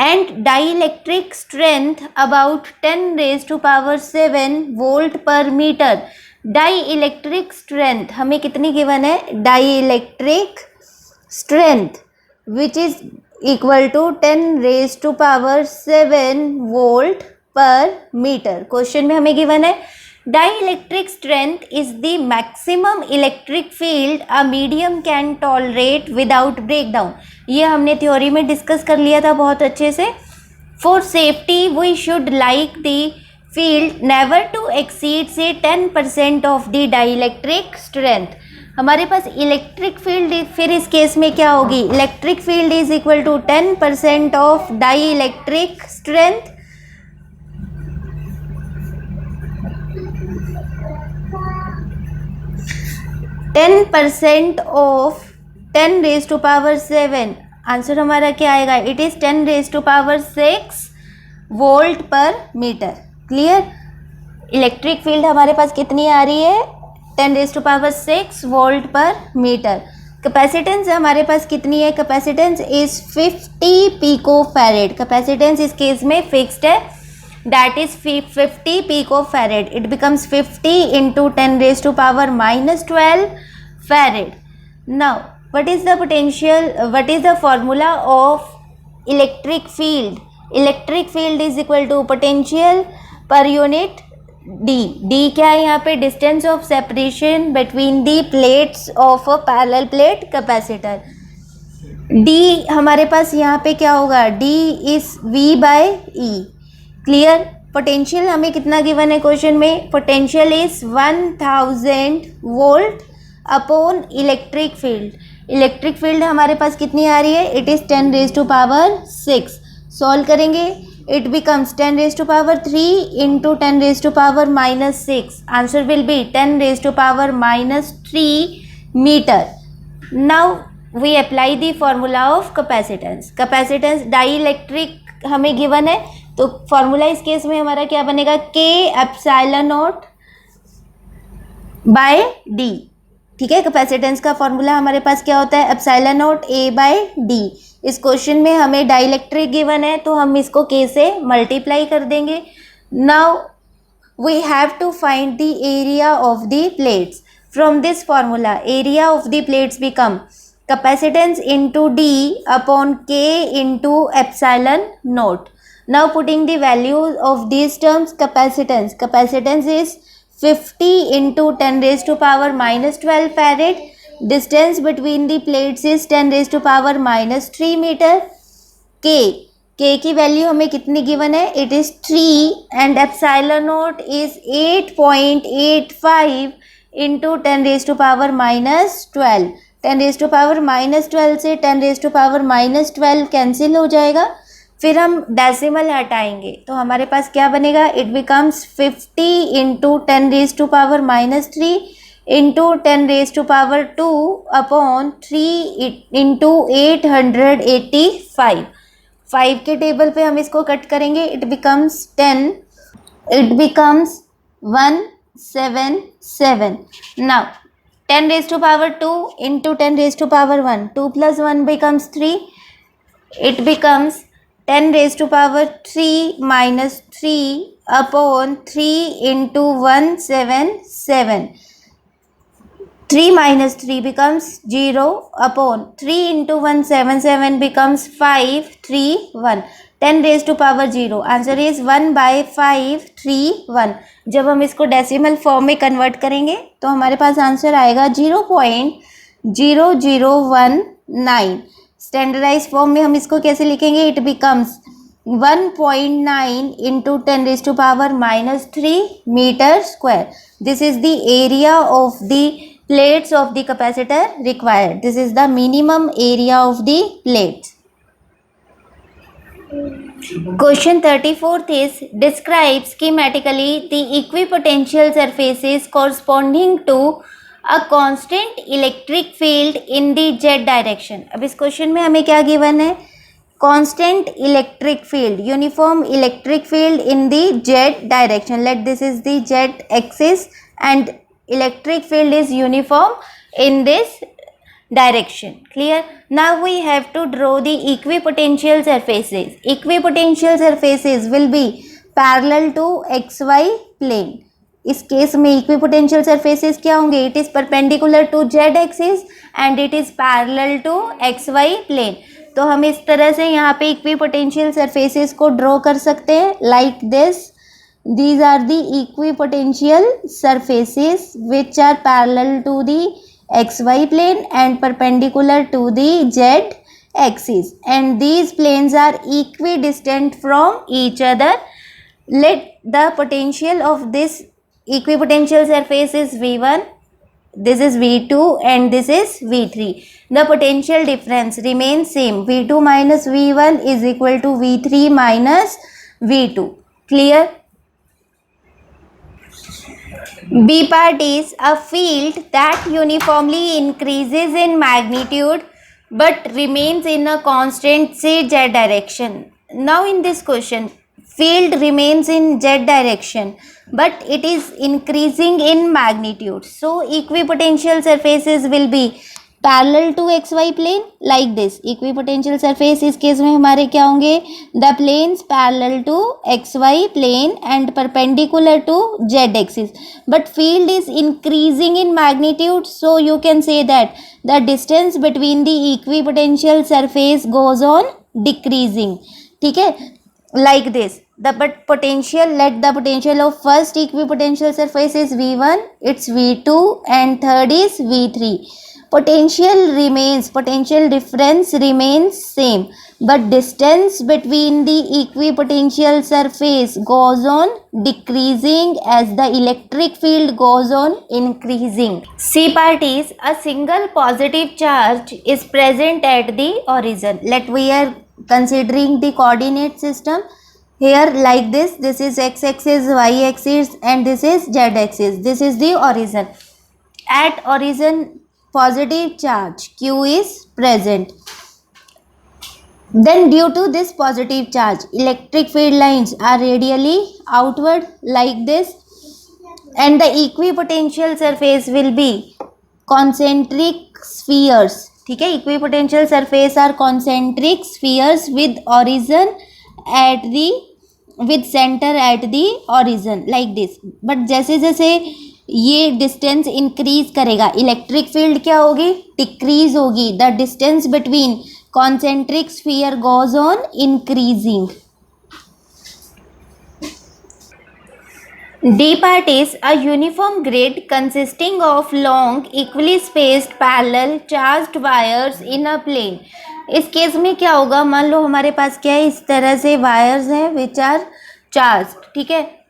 and dielectric strength about 10 raised to power 7 volt per meter. Dielectric strength हमें कितनी given है, dielectric strength which is equal to 10 raised to power 7 volt per meter. Question में हमें गिवन है dielectric strength is the maximum electric field a medium can tolerate without breakdown. ये हमने theory में discuss कर लिया था बहुत अच्छे से. For safety we should like the field never to exceed say 10% of the dielectric strength. हमारे पास इलेक्ट्रिक फील्ड फिर इस केस में क्या होगी, electric field is equal to 10% of dielectric strength. Ten percent of 10 raise to power 7, answer हमारा क्या आएगा, it is 10 raise to power 6 volt per metre. Clear. Electric field हमारे पास कितनी आ रही है 10 raise to power 6 volt per metre. Capacitance हमारे पास कितनी है, capacitance is 50 pico farad. Capacitance इस केस में फिक्स्ड है, that is 50 picofarad. It becomes 50 into 10 raised to power minus 12 farad. Now what is the potential, what is the formula of electric field? Electric field is equal to potential per unit d. d क्या है यहाँ पे, distance of separation between the plates of a parallel plate capacitor. d हमारे पास यहाँ पे क्या होगा, d is v by e. Clear. Potential हमें कितना गिवन है क्वेश्चन में, potential is 1000 volt upon electric field. Electric field हमारे पास कितनी आ रही है, it is 10 raise to power 6. Solve करेंगे, it becomes 10 raise to power 3 into 10 raise to power minus 6. Answer will be 10 raise to power minus 3 metre. Now we apply the formula of capacitance. Capacitance dielectric हमें given है, तो formula इस case में हमारा क्या बनेगा, के एप्सिलॉन नॉट बाय डी. ठीक है, कैपेसिटेंस का फॉर्मूला हमारे पास क्या होता है, epsilon naught A by D. इस क्वेश्चन में हमें डाइइलेक्ट्रिक गिवन है तो हम इसको के से मल्टीप्लाई कर देंगे. Now we have to find the area of the plates. From this formula area of the plates become capacitance into d upon k into epsilon naught. Now putting the values of these terms, capacitance is 50 into 10 raised to power minus 12 farad. Distance between the plates is 10 raised to power minus 3 meter. k की value हमें कितनी given है, it is 3 and epsilon naught is 8.85 into 10 raised to power minus 12. 10 raise to power minus 12 से 10 raise to power minus 12 cancel हो जाएगा. फिर हम decimal हटाएंगे तो हमारे पास क्या बनेगा, it becomes 50 into 10 raise to power minus 3 into 10 raise to power 2 upon 3 into 885. 5 के टेबल पे हम इसको कट करेंगे, it becomes 10, it becomes 177. Now 10 raised to power 2 into 10 raised to power 1. 2 plus 1 becomes 3. It becomes 10 raised to power 3 minus 3 upon 3 into 177. 3 minus 3 becomes 0 upon 3 into 177 becomes 5, 3, 1. 10 raised to power 0. Answer is 1 by 5, 3, 1. जब हम इसको decimal form में convert करेंगे तो हमारे पास answer आएगा 0.0019. Standardise form में हम इसको कैसे लिखेंगे? It becomes 1.9 into 10 raised to power minus 3 meter square. This is the area of the plates of the capacitor required. This is the minimum area of the plates. Question 34th is describe schematically the equipotential surfaces corresponding to a constant electric field in the z direction. अब इस question में हमें क्या given है? Constant electric field, uniform electric field in the z direction. Let this is the z axis and electric field is uniform in this direction. Clear? Now we have to draw the equipotential surfaces. Equipotential surfaces will be parallel to xy plane. इस case में equipotential surfaces क्या होंगे? It is perpendicular to z axis and it is parallel to xy plane. तो हम इस तरह से यहाँ पे इक्विपोटेंशियल सरफेसेस को ड्रॉ कर सकते हैं like this. These are the equipotential surfaces which are parallel to the XY plane and perpendicular to the Z axis, and these planes are equidistant from each other. Let the potential of this equipotential surface is V1, this is V2 and this is V3. The potential difference remains same. V2 minus V1 is equal to V3 minus V2. Clear? B part is a field that uniformly increases in magnitude but remains in a constant say z direction. Now in this question, field remains in z direction but it is increasing in magnitude. So equipotential surfaces will be parallel to x y plane like this. Equipotential surface इस case में हमारे क्या होंगे? The planes parallel to x y plane and perpendicular to z axis. But field is increasing in magnitude, so you can say that the distance between the equipotential surface goes on decreasing. ठीक है, like this. The potential, let the potential of first equipotential surface is V1, it's V2 and third is V3. Potential difference remains same, but distance between the equipotential surface goes on decreasing as the electric field goes on increasing. C part is a single positive charge is present at the origin. Let we are considering the coordinate system here like this. This is x axis, y axis and this is z axis. This is the origin. At origin positive charge q is present. Then due to this positive charge, electric field lines are radially outward like this, and the equipotential surface will be concentric spheres. ठीक है, equipotential surface are concentric spheres with origin at the with center at the origin like this. but जैसे जैसे ये distance increase करेगा, electric field क्या होगी? Decrease होगी. The distance between concentric sphere goes on increasing. D part is a uniform grid consisting of long equally spaced parallel charged wires in a plane. इस case में क्या होगा? मान लो हमारे पास क्या है, इस तरह से वायर्स हैं विच आर चार्ज. ठीक है,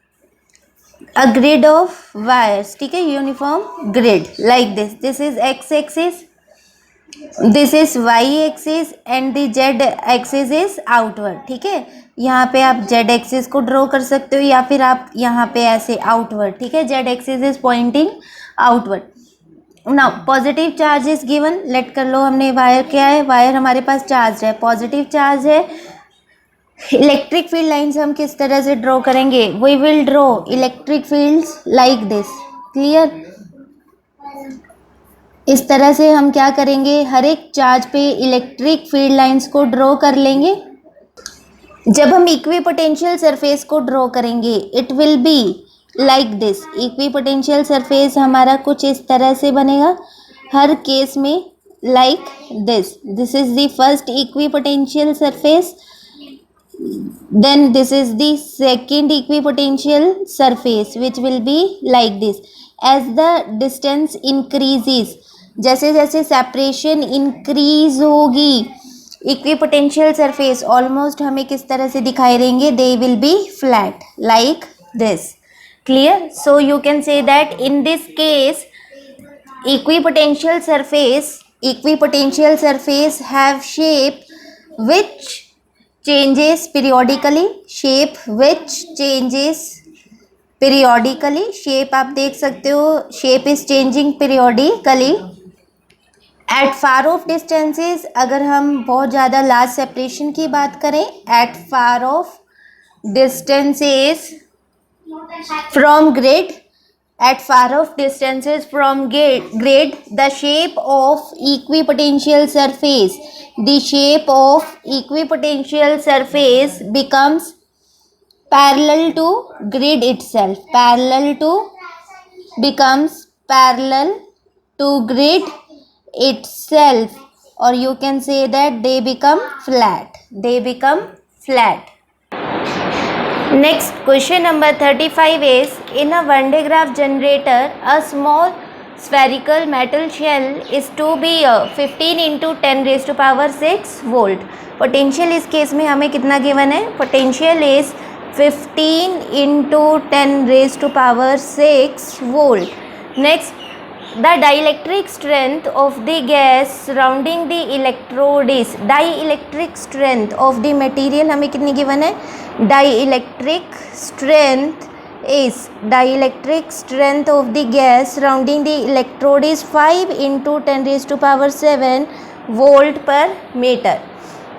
a grid of wires. ठीक है, uniform grid like this. This is x axis, this is y axis and the z axis is outward. ठीक है, यहाँ पे आप z एक्सिस को ड्रॉ कर सकते हो या फिर आप यहाँ पे ऐसे आउटवर्ड. ठीक है, z axis is pointing outward. Now positive charge is given. Let कर लो हमने वायर क्या है, वायर हमारे पास चार्ज है, पॉजिटिव चार्ज है. इलेक्ट्रिक फील्ड लाइन्स हम किस तरह से ड्रॉ करेंगे? We will draw electric fields like this. Clear? इस तरह से हम क्या करेंगे, हर एक चार्ज पे इलेक्ट्रिक फील्ड लाइंस को ड्रॉ कर लेंगे. जब हम इक्विपोटेंशियल सरफेस को ड्रॉ करेंगे it will be like this. Equipotential surface हमारा कुछ इस तरह से बनेगा हर केस में, like this. This is the first equipotential surface, then this is the second equipotential surface which will be like this. As the distance increases, जैसे जैसे separation increase होगी इक्विपोटेंशियल सरफेस ऑलमोस्ट हमें किस तरह से दिखाई देंगे, they will be flat like this. Clear? So you can say that in this case equipotential surface have shape which changes periodically, shape which changes periodically। shape आप देख सकते हो, shape is changing periodically at far off distances। अगर हम बहुत ज़्यादा large separation की बात करें, at far off distances from grid, at far off distances from grid, the shape of equipotential surface, the shape of equipotential surface becomes parallel to grid itself, becomes parallel to grid itself, or you can say that they become flat, Next, question number 35 is, in a Van de Graaff generator, a small spherical metal shell is to be 15 into 10 raised to power 6 volt. Potential इस case में हमें कितना given है? Potential is 15 into 10 raised to power 6 volt. Next, the dielectric strength of the gas surrounding the electrode is, dielectric strength of the material हमें कितनी given है? Dielectric strength of the gas surrounding the electrode is 5 into 10 raised to power 7 volt per meter.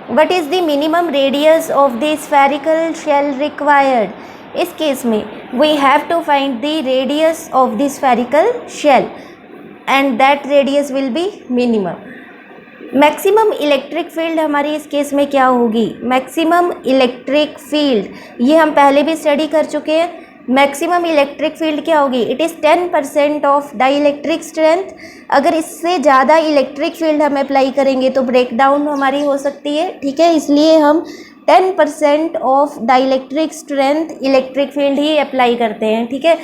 What is the minimum radius of the spherical shell required? इस case में we have to find the radius of the spherical shell and that radius will be minimum. Maximum electric field हमारी इस case में क्या होगी? Maximum electric field, ये हम पहले भी स्टडी कर चुके हैं। मैक्सिमम इलेक्ट्रिक फील्ड क्या होगी? It is 10% of dielectric strength. अगर इससे ज़्यादा इलेक्ट्रिक फील्ड हम अप्लाई करेंगे तो ब्रेकडाउन हमारी हो सकती है, ठीक है। इसलिए हम 10% of dielectric strength electric field he apply करते हैं, ठीक है।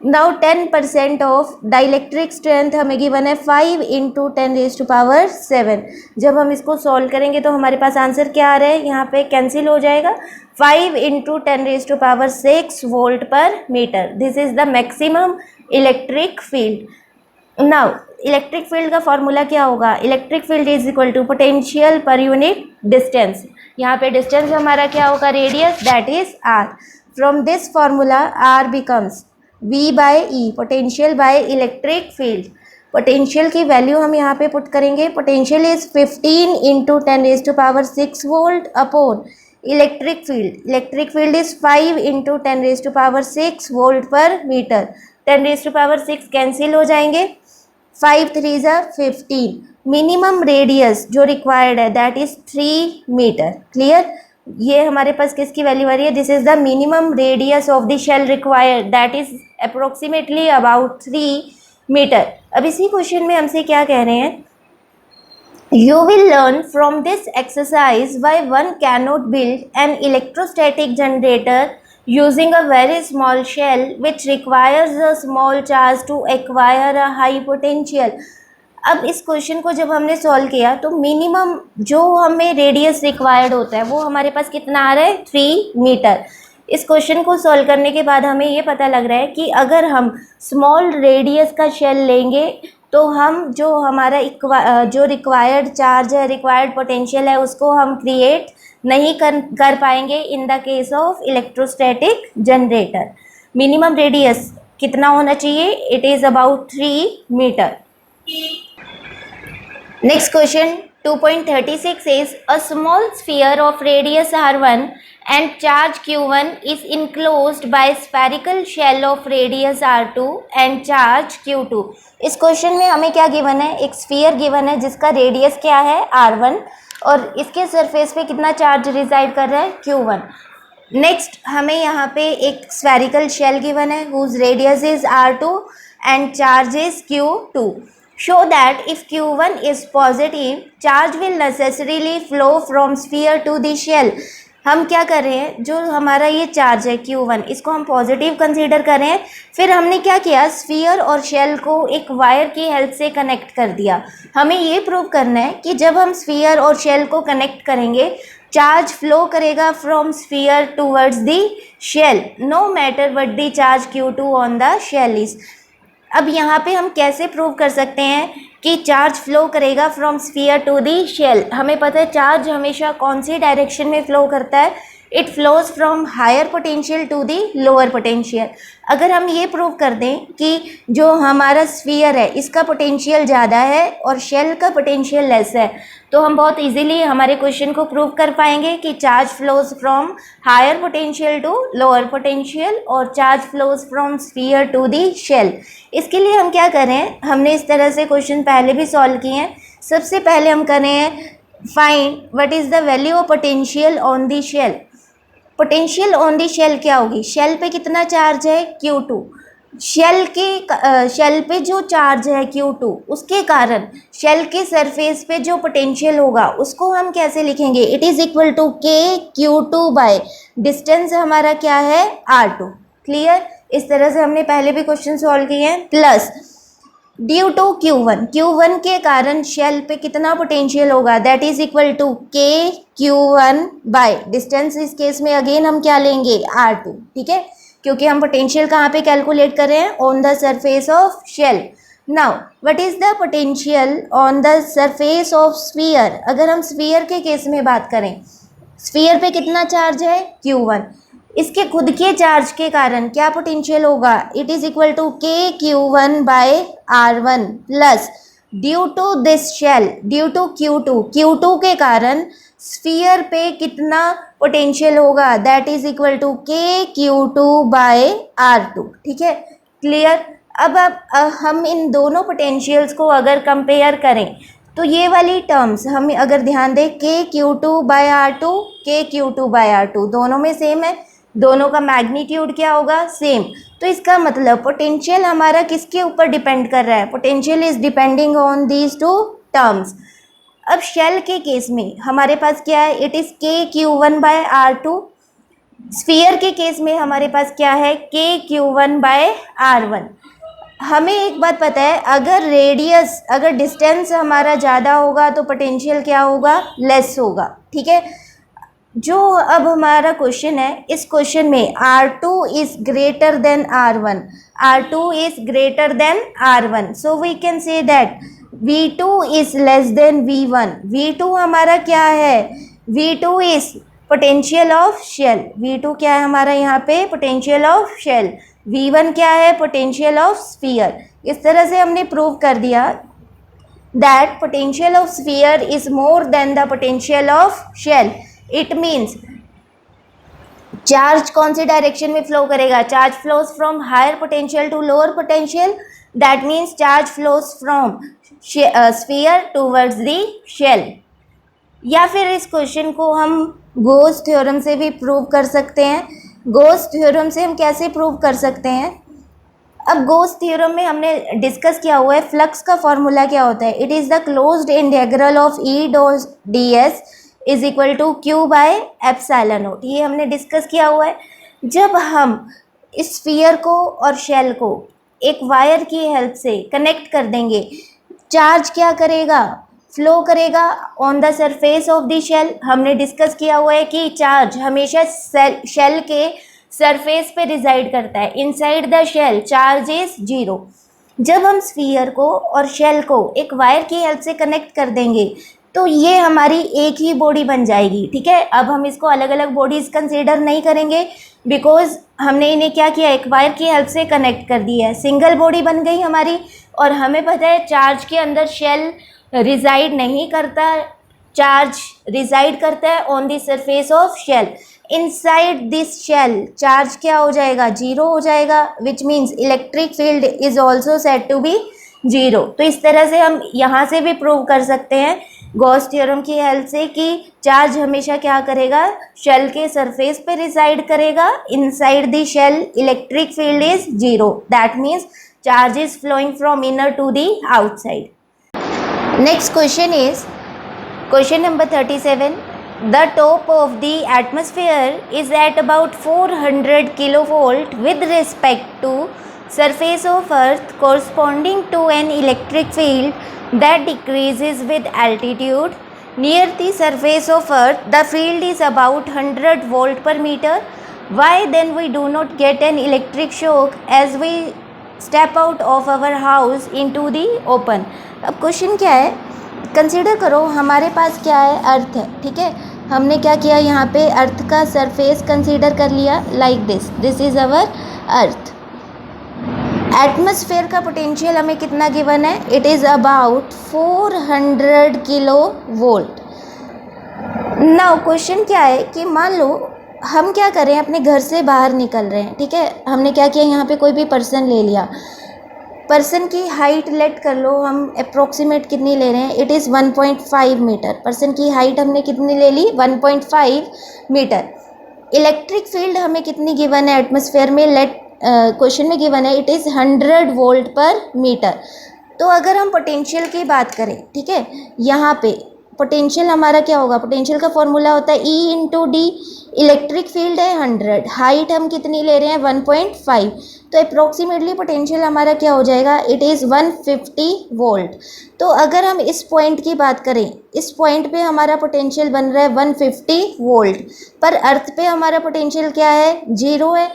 नाउ 10% ऑफ डाइइलेक्ट्रिक स्ट्रेंथ हमें गिवन है 5 into 10 raised to power 7। जब हम इसको सॉल्व करेंगे तो हमारे पास आंसर क्या आ रहा है? यहाँ पे कैंसिल हो जाएगा, 5 into 10 raised to power 6 volt per metre. This is the maximum electric field. Now electric field का फॉर्मूला क्या होगा? Electric field is equal to potential per unit distance. यहाँ पे डिस्टेंस हमारा क्या होगा? Radius, that is r. From this formula r becomes V by E, potential by electric field. Potential की value हम यहाँ पे पुट करेंगे, potential is 15 into 10 raised to power 6 volt upon electric field. Electric field is 5 into 10 raised to power 6 volt per metre. 10 raised to power 6 cancel हो जाएंगे, 5 3 ज़ा 15। Minimum radius जो required है दैट इज 3 मीटर। क्लियर? ये हमारे पास किसकी वैल्यू आ रही है? This is the minimum radius of the shell required, that is approximately about 3 metre. अब इसी क्वेश्चन में हमसे क्या कह रहे हैं? You will learn from this exercise why one can not build an electrostatic generator using a very small shell which requires a small charge to acquire a high potential. अब इस क्वेश्चन को जब हमने सॉल्व किया तो minimum जो हमें radius required होता है वो हमारे पास कितना आ रहा है? 3 मीटर। इस क्वेश्चन को सॉल्व करने के बाद हमें ये पता लग रहा है कि अगर हम स्मॉल रेडियस का शेल लेंगे तो हम जो हमारा जो रिक्वायर्ड चार्ज है, रिक्वायर्ड पोटेंशियल है, उसको हम क्रिएट नहीं कर पाएंगे in the case of electrostatic generator. Minimum radius कितना होना चाहिए? It is about 3 metre. Next question 2.36 is, a small sphere of radius r1 and charge q1 is enclosed by spherical shell of radius r2 and charge q2। इस question में हमें क्या given है, एक sphere given है जिसका radius क्या है r1 और इसके सरफेस पे कितना चार्ज रिजाइड कर रहा है q1। नेक्स्ट हमें यहाँ पे एक स्फेरिकल शेल गिवन है whose radius is r2 and charge is q2। show that if q1 is positive charge will necessarily flow from sphere to the shell। हम क्या कर रहे हैं, जो हमारा ये चार्ज है q1 इसको हम पॉजिटिव कंसीडर कर रहे हैं, फिर हमने क्या किया, स्फीयर और शेल को एक वायर की हेल्प से कनेक्ट कर दिया। हमें ये प्रूव करना है कि जब हम स्फीयर और शेल को कनेक्ट करेंगे चार्ज फ्लो करेगा from sphere towards the shell no matter what the charge q2 on the shell is. अब यहाँ पे हम कैसे प्रूव कर सकते हैं कि चार्ज फ्लो करेगा from sphere to the shell. हमें पता है चार्ज हमेशा कौन सी डायरेक्शन में फ्लो करता है, it flows from higher potential to the lower potential. अगर हम ये प्रूव कर दें कि जो हमारा स्फीयर है इसका पोटेंशियल ज़्यादा है और शेल का पोटेंशियल लेस है, तो हम बहुत इजीली हमारे क्वेश्चन को प्रूव कर पाएंगे कि charge flows from higher potential to lower potential और charge flows from sphere to the shell. इसके लिए हम क्या करें, हमने इस तरह से क्वेश्चन पहले भी सॉल्व किए हैं। सबसे पहले हम करें find what is the value of potential on the shell. Potential on the shell क्या होगी, शेल पे कितना चार्ज है q2, शेल पे जो चार्ज है q2 उसके कारण शेल के सरफेस पे जो पोटेंशियल होगा उसको हम कैसे लिखेंगे, it is equal to k q2 by distance हमारा क्या है r2। क्लियर, इस तरह से हमने पहले भी क्वेश्चन सॉल्व किए हैं। प्लस ड्यू टू q1 के कारण शेल पे कितना पोटेंशियल होगा, that is equal to k q1 by distance, इस केस में अगेन हम क्या लेंगे r2। ठीक है, क्योंकि हम पोटेंशियल कहाँ पे कैलकुलेट कर रहे हैं, on the surface of shell. Now what is the potential on the surface of sphere. अगर हम स्फीयर के केस में बात करें, स्फीयर पे कितना चार्ज है q1, इसके खुद के चार्ज के कारण क्या पोटेंशियल होगा, it is equal to k q1 by r1 plus due to this shell, due to q2 के कारण स्फीयर पे कितना पोटेंशियल होगा, that is equal to k q2 by r2। ठीक है, क्लियर। अब हम इन दोनों पोटेंशियल्स को अगर कंपेयर करें तो ये वाली टर्म्स हम अगर ध्यान दें, k q2 by r2 k q2 by r2 दोनों में सेम है, दोनों का मैग्नीट्यूड क्या होगा, सेम। तो इसका मतलब पोटेंशियल हमारा किसके ऊपर डिपेंड कर रहा है, potential is depending on these two terms. अब शेल के केस में हमारे पास क्या है, it is k q1 by r2। Sphere के केस में हमारे पास क्या है, k q1 बाय r1। हमें एक बात पता है, अगर डिस्टेंस हमारा ज़्यादा होगा तो पोटेंशियल क्या होगा, लेस होगा। ठीक है, जो अब हमारा क्वेश्चन है, इस क्वेश्चन में r2 is greater than r1, r2 is greater than r1, so we can say that v2 is less than v1। v2 हमारा क्या है, v2 is potential of shell, v2 क्या है हमारा यहाँ पे, पोटेंशियल ऑफ शेल, v1 क्या है, पोटेंशियल ऑफ स्फीयर। इस तरह से हमने प्रूव कर दिया that potential of sphere is more than the potential of shell. It means charge कौन सी डायरेक्शन में फ्लो करेगा, charge flows from higher potential to lower potential, that means charge flows from sphere towards the shell. या फिर इस question को हम गोस theorem से भी प्रूव कर सकते हैं। गोस थ्योरम से हम कैसे प्रूव कर सकते हैं, अब गोस थ्योरम में हमने डिस्कस किया हुआ है फ्लक्स का फॉर्मूला क्या होता है, it is the closed integral of E dot d s is equal to q by epsilon naught. ये हमने डिस्कस किया हुआ है। जब हम इस स्फीयर को और शेल को एक वायर की हेल्प से कनेक्ट कर देंगे, चार्ज क्या करेगा, फ्लो करेगा on the surface of the shell. हमने डिस्कस किया हुआ है कि चार्ज हमेशा शेल के सरफेस पे रिजाइड करता है, inside the shell charge is 0। जब हम स्फीयर को और शेल को एक वायर की हेल्प से कनेक्ट कर देंगे तो ये हमारी एक ही बॉडी बन जाएगी। ठीक है, अब हम इसको अलग अलग बॉडीज़ कंसीडर नहीं करेंगे बिकॉज हमने इन्हें क्या किया, एक वायर की हेल्प से कनेक्ट कर दिया है, सिंगल बॉडी बन गई हमारी। और हमें पता है चार्ज के अंदर शेल रिजाइड नहीं करता, चार्ज रिजाइड करता है on the surface of shell. Inside this shell charge क्या हो जाएगा, जीरो हो जाएगा, which means electric field is also said to be zero. तो इस तरह से हम यहाँ से भी प्रूव कर सकते हैं गॉस थ्योरम की हेल्प से कि चार्ज हमेशा क्या करेगा, शेल के सरफेस पे रिसाइड करेगा, inside the shell electric field is zero, that means charge is flowing from inner to the outside. Next question is question number 37. The top of the atmosphere is at about 400 kilovolt with respect to surface of earth, corresponding to an electric field that decreases with altitude. Near the surface of earth the field is about 100 volt per meter. Why then we do not get an electric shock as we step out of our house into the open? अब question क्या है, consider करो हमारे पास क्या है, अर्थ है, ठीक है। हमने क्या किया, यहाँ पे अर्थ का सरफेस कंसीडर कर लिया like this is our earth. Atmosphere का पोटेंशियल हमें कितना गिवन है, it is about 400 kilo volt. Now question क्या है कि मान लो हम क्या करें, अपने घर से बाहर निकल रहे हैं, ठीक है। हमने क्या किया, यहाँ पे कोई भी पर्सन ले लिया, पर्सन की हाइट लेट कर लो, हम अप्रोक्सीमेट कितनी ले रहे हैं, इट इज़ 1.5 मीटर। पर्सन की हाइट हमने कितनी ले ली, 1.5 मीटर। इलेक्ट्रिक फील्ड हमें कितनी गिवन है एटमॉस्फेयर में, लेट क्वेश्चन में गिवन है, it is 100 volt per metre. तो अगर हम पोटेंशियल की बात करें, ठीक है, यहाँ पे पोटेंशियल हमारा क्या होगा, पोटेंशियल का फॉर्मूला होता है E into D. Electric field है 100, हाइट हम कितनी ले रहे हैं 1.5, तो अप्रोक्सीमेटली पोटेंशियल हमारा क्या हो जाएगा, इट इज़ 150 वोल्ट। तो अगर हम इस पॉइंट की बात करें, इस पॉइंट पे हमारा पोटेंशियल बन रहा है 150 वोल्ट, पर अर्थ पे हमारा पोटेंशियल क्या है, जीरो है।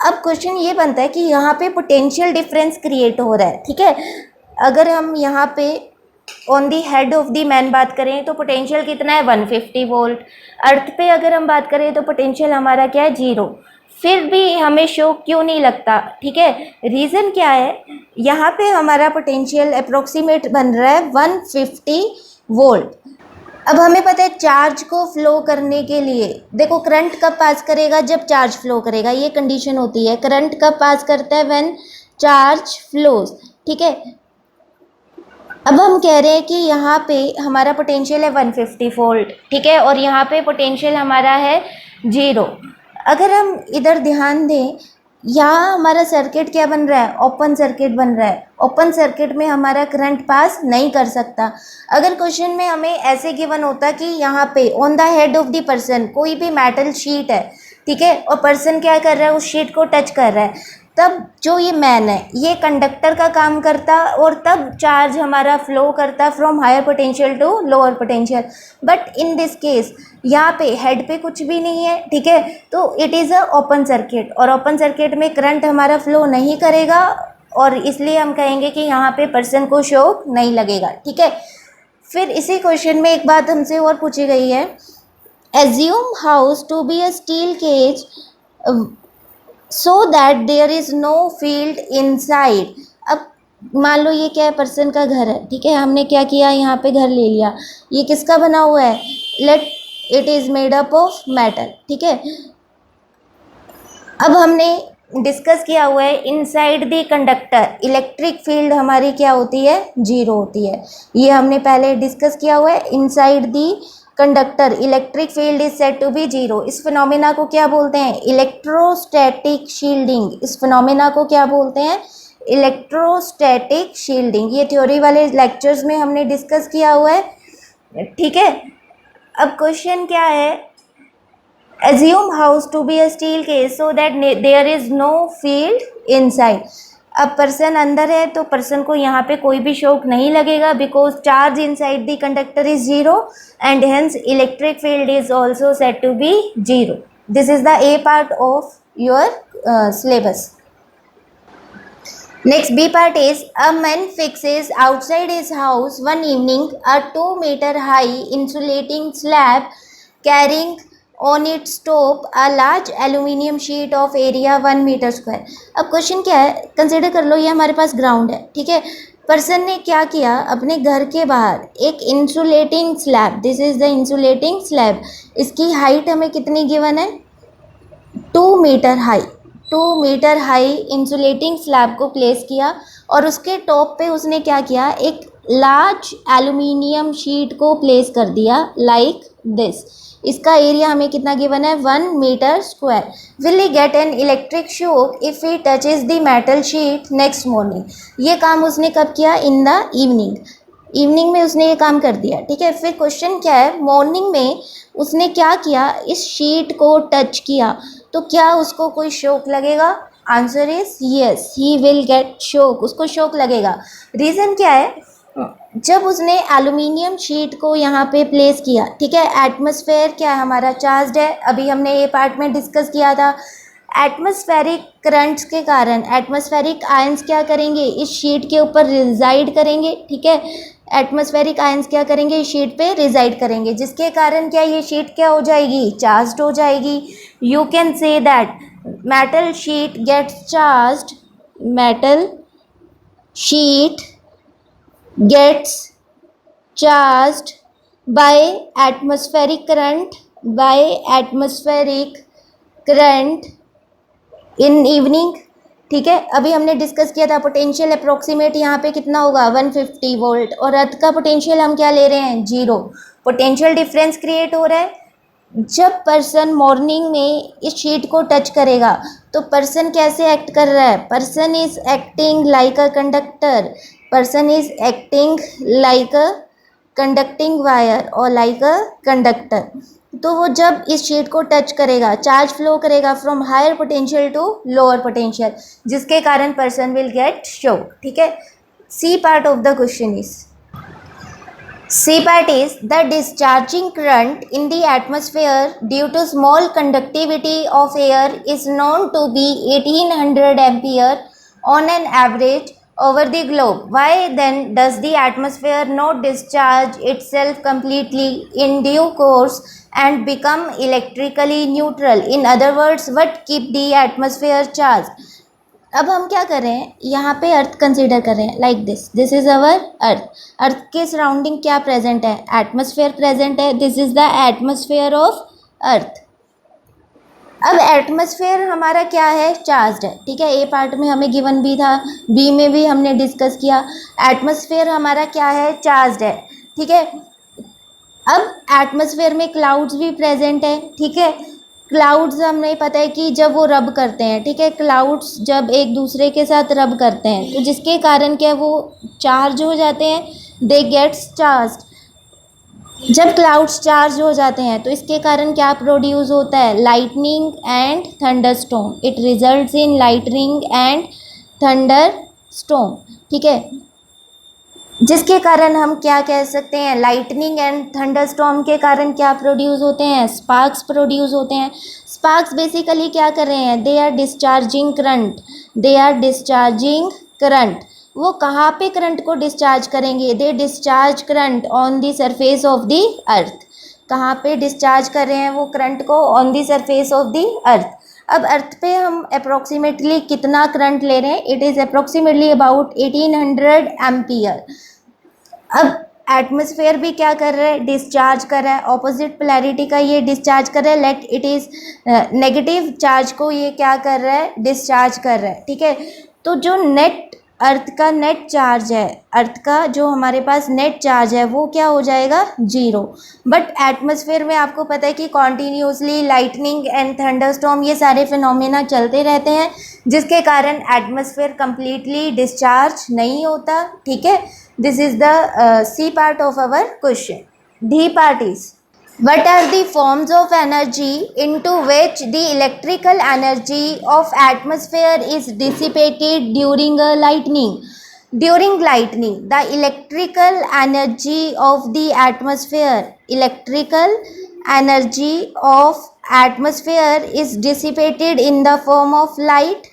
अब क्वेश्चन ये बनता है कि यहाँ पे पोटेंशियल डिफरेंस क्रिएट हो रहा है, ठीक है। अगर हम यहाँ पे on the head of the man बात करें तो पोटेंशियल कितना है 150 वोल्ट, अर्थ पे अगर हम बात करें तो पोटेंशियल हमारा क्या है, जीरो। फिर भी हमें शॉक क्यों नहीं लगता, ठीक है, रीज़न क्या है, यहाँ पे हमारा पोटेंशियल अप्रोक्सीमेट बन रहा है 150 वोल्ट। अब हमें पता है चार्ज को फ्लो करने के लिए, देखो करंट कब पास करेगा, जब चार्ज फ्लो करेगा, ये कंडीशन होती है। करंट कब पास करता है, व्हेन चार्ज फ्लोज, ठीक है। अब हम कह रहे हैं कि यहाँ पे हमारा पोटेंशियल है 150 वोल्ट, ठीक है, और यहाँ पे पोटेंशियल हमारा है जीरो। अगर हम इधर ध्यान दें, यहाँ हमारा सर्किट क्या बन रहा है, ओपन सर्किट बन रहा है। ओपन सर्किट में हमारा करंट पास नहीं कर सकता। अगर क्वेश्चन में हमें ऐसे गिवन होता कि यहाँ पे on the head of the person कोई भी मेटल शीट है, ठीक है, और पर्सन क्या कर रहा है, उस शीट को टच कर रहा है, तब जो ये मैन है ये कंडक्टर का काम करता और तब चार्ज हमारा फ्लो करता from higher potential to lower potential. But in this case यहाँ पे हेड पे कुछ भी नहीं है, ठीक है, तो it is a open circuit, और ओपन सर्किट में करंट हमारा फ्लो नहीं करेगा, और इसलिए हम कहेंगे कि यहाँ पे पर्सन को शॉक नहीं लगेगा, ठीक है। फिर इसी क्वेश्चन में एक बात हमसे और पूछी गई है, assume house to be a steel cage so that there is no field inside. अब मान लो ये क्या है, पर्सन का घर है, ठीक है, हमने क्या किया, यहाँ पे घर ले लिया, ये किसका बना हुआ है, let it is made up of metal, ठीक है। अब हमने डिस्कस किया हुआ है inside the conductor electric field हमारी क्या होती है, जीरो होती है। ये हमने पहले डिस्कस किया हुआ है, inside the conductor electric field is said to be zero. इस फिनोमेना को क्या बोलते हैं, इलेक्ट्रोस्टैटिक शील्डिंग। इस फिनोमेना को क्या बोलते हैं, इलेक्ट्रोस्टैटिक शील्डिंग। ये थ्योरी वाले लेक्चर्स में हमने डिस्कस किया हुआ है, ठीक है। अब क्वेश्चन क्या है, assume house to be a steel case so that there is no field inside। अब पर्सन अंदर है तो पर्सन को यहाँ पे कोई भी शॉक नहीं लगेगा, because charge inside the conductor is zero and hence electric field is also said to be zero. This is the A part of your syllabus. Next B part is a man fixes outside his house one evening a 2-meter high insulating slab carrying on its top a large aluminium sheet of area 1 meter square। अब question क्या है, consider कर लो ये हमारे पास ground है, ठीक है, person ने क्या किया, अपने घर के बाहर एक insulating slab, this is the insulating slab, इसकी हाइट हमें कितनी गिवन है, 2 metre high, 2 metre high insulating slab को प्लेस किया और उसके टॉप पे उसने क्या किया, एक लार्ज एल्यूमिनियम शीट को प्लेस कर दिया लाइक दिस। इसका एरिया हमें कितना गिवन है, 1 metre square. Will he get an electric shock if he touches the metal sheet next morning. ये काम उसने कब किया, इन द इवनिंग, इवनिंग में उसने ये काम कर दिया, ठीक है। फिर क्वेश्चन क्या है, मॉर्निंग में उसने क्या किया, इस शीट को टच किया तो क्या उसको कोई शॉक लगेगा, answer is yes, he will get shock, उसको शॉक लगेगा। रीज़न क्या है, जब उसने एल्यूमिनियम शीट को यहाँ पे प्लेस किया, ठीक है, एटमॉस्फेयर क्या है हमारा, चार्ज्ड है, अभी हमने ये पार्ट में डिस्कस किया था। एटमॉस्फेरिक करंट्स के कारण एटमॉस्फेरिक आयंस क्या करेंगे, इस शीट के ऊपर रिजाइड करेंगे, ठीक है। एटमॉस्फेरिक आयंस क्या करेंगे, इस शीट पे रिजाइड करेंगे, जिसके कारण क्या ये शीट क्या हो जाएगी, चार्ज्ड हो जाएगी। You can say that metal sheet gets charged, metal sheet gets charged by atmospheric current, by atmospheric current in evening, ठीक है। अभी हमने डिस्कस किया था पोटेंशियल अप्रोक्सीमेट यहाँ पे कितना होगा, 150 वोल्ट, और अर्थ का पोटेंशियल हम क्या ले रहे हैं, 0। पोटेंशियल डिफरेंस क्रिएट हो रहा है। जब पर्सन मॉर्निंग में इस शीट को टच करेगा तो पर्सन कैसे एक्ट कर रहा है, person is acting like a conductor, person is acting like a conducting wire और लाइक अ कंडक्टर। तो वो जब इस शीट को टच करेगा, चार्ज फ्लो करेगा from higher potential to lower potential, जिसके कारण पर्सन विल गेट शॉक, ठीक है। C part of the question is, C part is the discharging current in the atmosphere due to small conductivity of air is known to be 1800 ampere on an average over the globe. Why then does the atmosphere not discharge itself completely in due course and become electrically neutral? In other words, what keep the atmosphere charged? अब हम क्या कर रहे हैं, यहाँ पे अर्थ consider कर रहे हैं लाइक दिस इज अवर अर्थ। अर्थ के सराउंडिंग क्या प्रेजेंट है, एटमॉस्फेयर प्रेजेंट है, this is the atmosphere of earth. अब एटमॉस्फेयर हमारा क्या है, चार्ज्ड है, ठीक है। ए पार्ट में हमें गिवन भी था, बी में भी हमने डिस्कस किया। एटमॉस्फेयर हमारा क्या है, चार्ज्ड है, ठीक है। अब एटमॉस्फेयर में क्लाउड्स भी प्रेजेंट है, ठीक है। क्लाउड्स हमें पता है कि जब वो रब करते हैं, ठीक है, क्लाउड्स जब एक दूसरे के साथ रब करते हैं तो जिसके कारण क्या वो चार्ज हो जाते हैं, दे गेट्स चार्ज। जब क्लाउड्स चार्ज हो जाते हैं तो इसके कारण क्या प्रोड्यूस होता है, lightning and thunderstorm, it results in lightning and thunderstorm, ठीक है। जिसके कारण हम क्या कह सकते हैं, लाइटनिंग एंड थंडरस्टॉर्म के कारण क्या प्रोड्यूस होते हैं, स्पार्क्स प्रोड्यूस होते हैं। स्पार्क्स बेसिकली क्या कर रहे हैं, they are discharging current, they are discharging current. वो कहाँ पे करंट को डिस्चार्ज करेंगे, they discharge current on the surface of the earth. कहाँ पे डिस्चार्ज कर रहे हैं वो करंट को, on the surface of the earth. अब अर्थ पे हम अप्रोक्सीमेटली कितना करंट ले रहे हैं, it is approximately about 1800 ampere. अब एटमॉस्फेयर भी क्या कर रहा है, डिस्चार्ज कर रहा है, ऑपोजिट पोलैरिटी का ये डिस्चार्ज कर रहा है, let it is negative charge को ये क्या कर रहा है, डिस्चार्ज कर रहा है, ठीक है। तो जो नेट अर्थ का नेट चार्ज है, अर्थ का जो हमारे पास नेट चार्ज है वो क्या हो जाएगा, 0। बट एटमॉस्फेयर में आपको पता है कि कॉन्टीन्यूसली लाइटनिंग एंड थंडरस्टॉर्म ये सारे फिनोमेना चलते रहते हैं, जिसके कारण एटमॉस्फेयर कंप्लीटली डिस्चार्ज नहीं होता, ठीक है। This is the C part of our question. D part is, what are the forms of energy into which the electrical energy of atmosphere is dissipated during a lightning? During lightning, the electrical energy of the atmosphere, electrical energy of atmosphere is dissipated in the form of light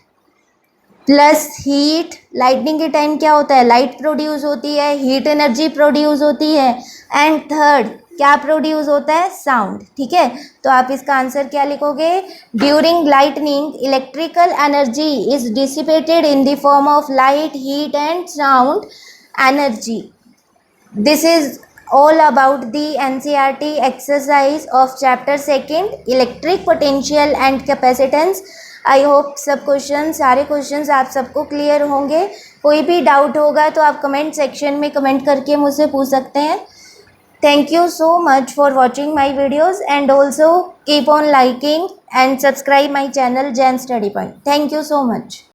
plus heat. Lightning के time क्या होता है, light produce होती है, heat energy produce होती है, and third क्या produce होता है, साउंड, ठीक है। तो आप इसका आंसर क्या लिखोगे, during lightning electrical energy is dissipated in the form of light, heat and sound. energy. This is all about the NCERT exercise of chapter 2 electric potential and capacitance. I hope सब question सारे questions आप सबको clear होंगे. कोई भी doubt होगा तो आप कमेंट सेक्शन में कमेंट करके मुझसे पूछ सकते हैं. Thank you so much for watching my videos and also keep on liking and subscribe my channel Jan Study Point. Thank you so much.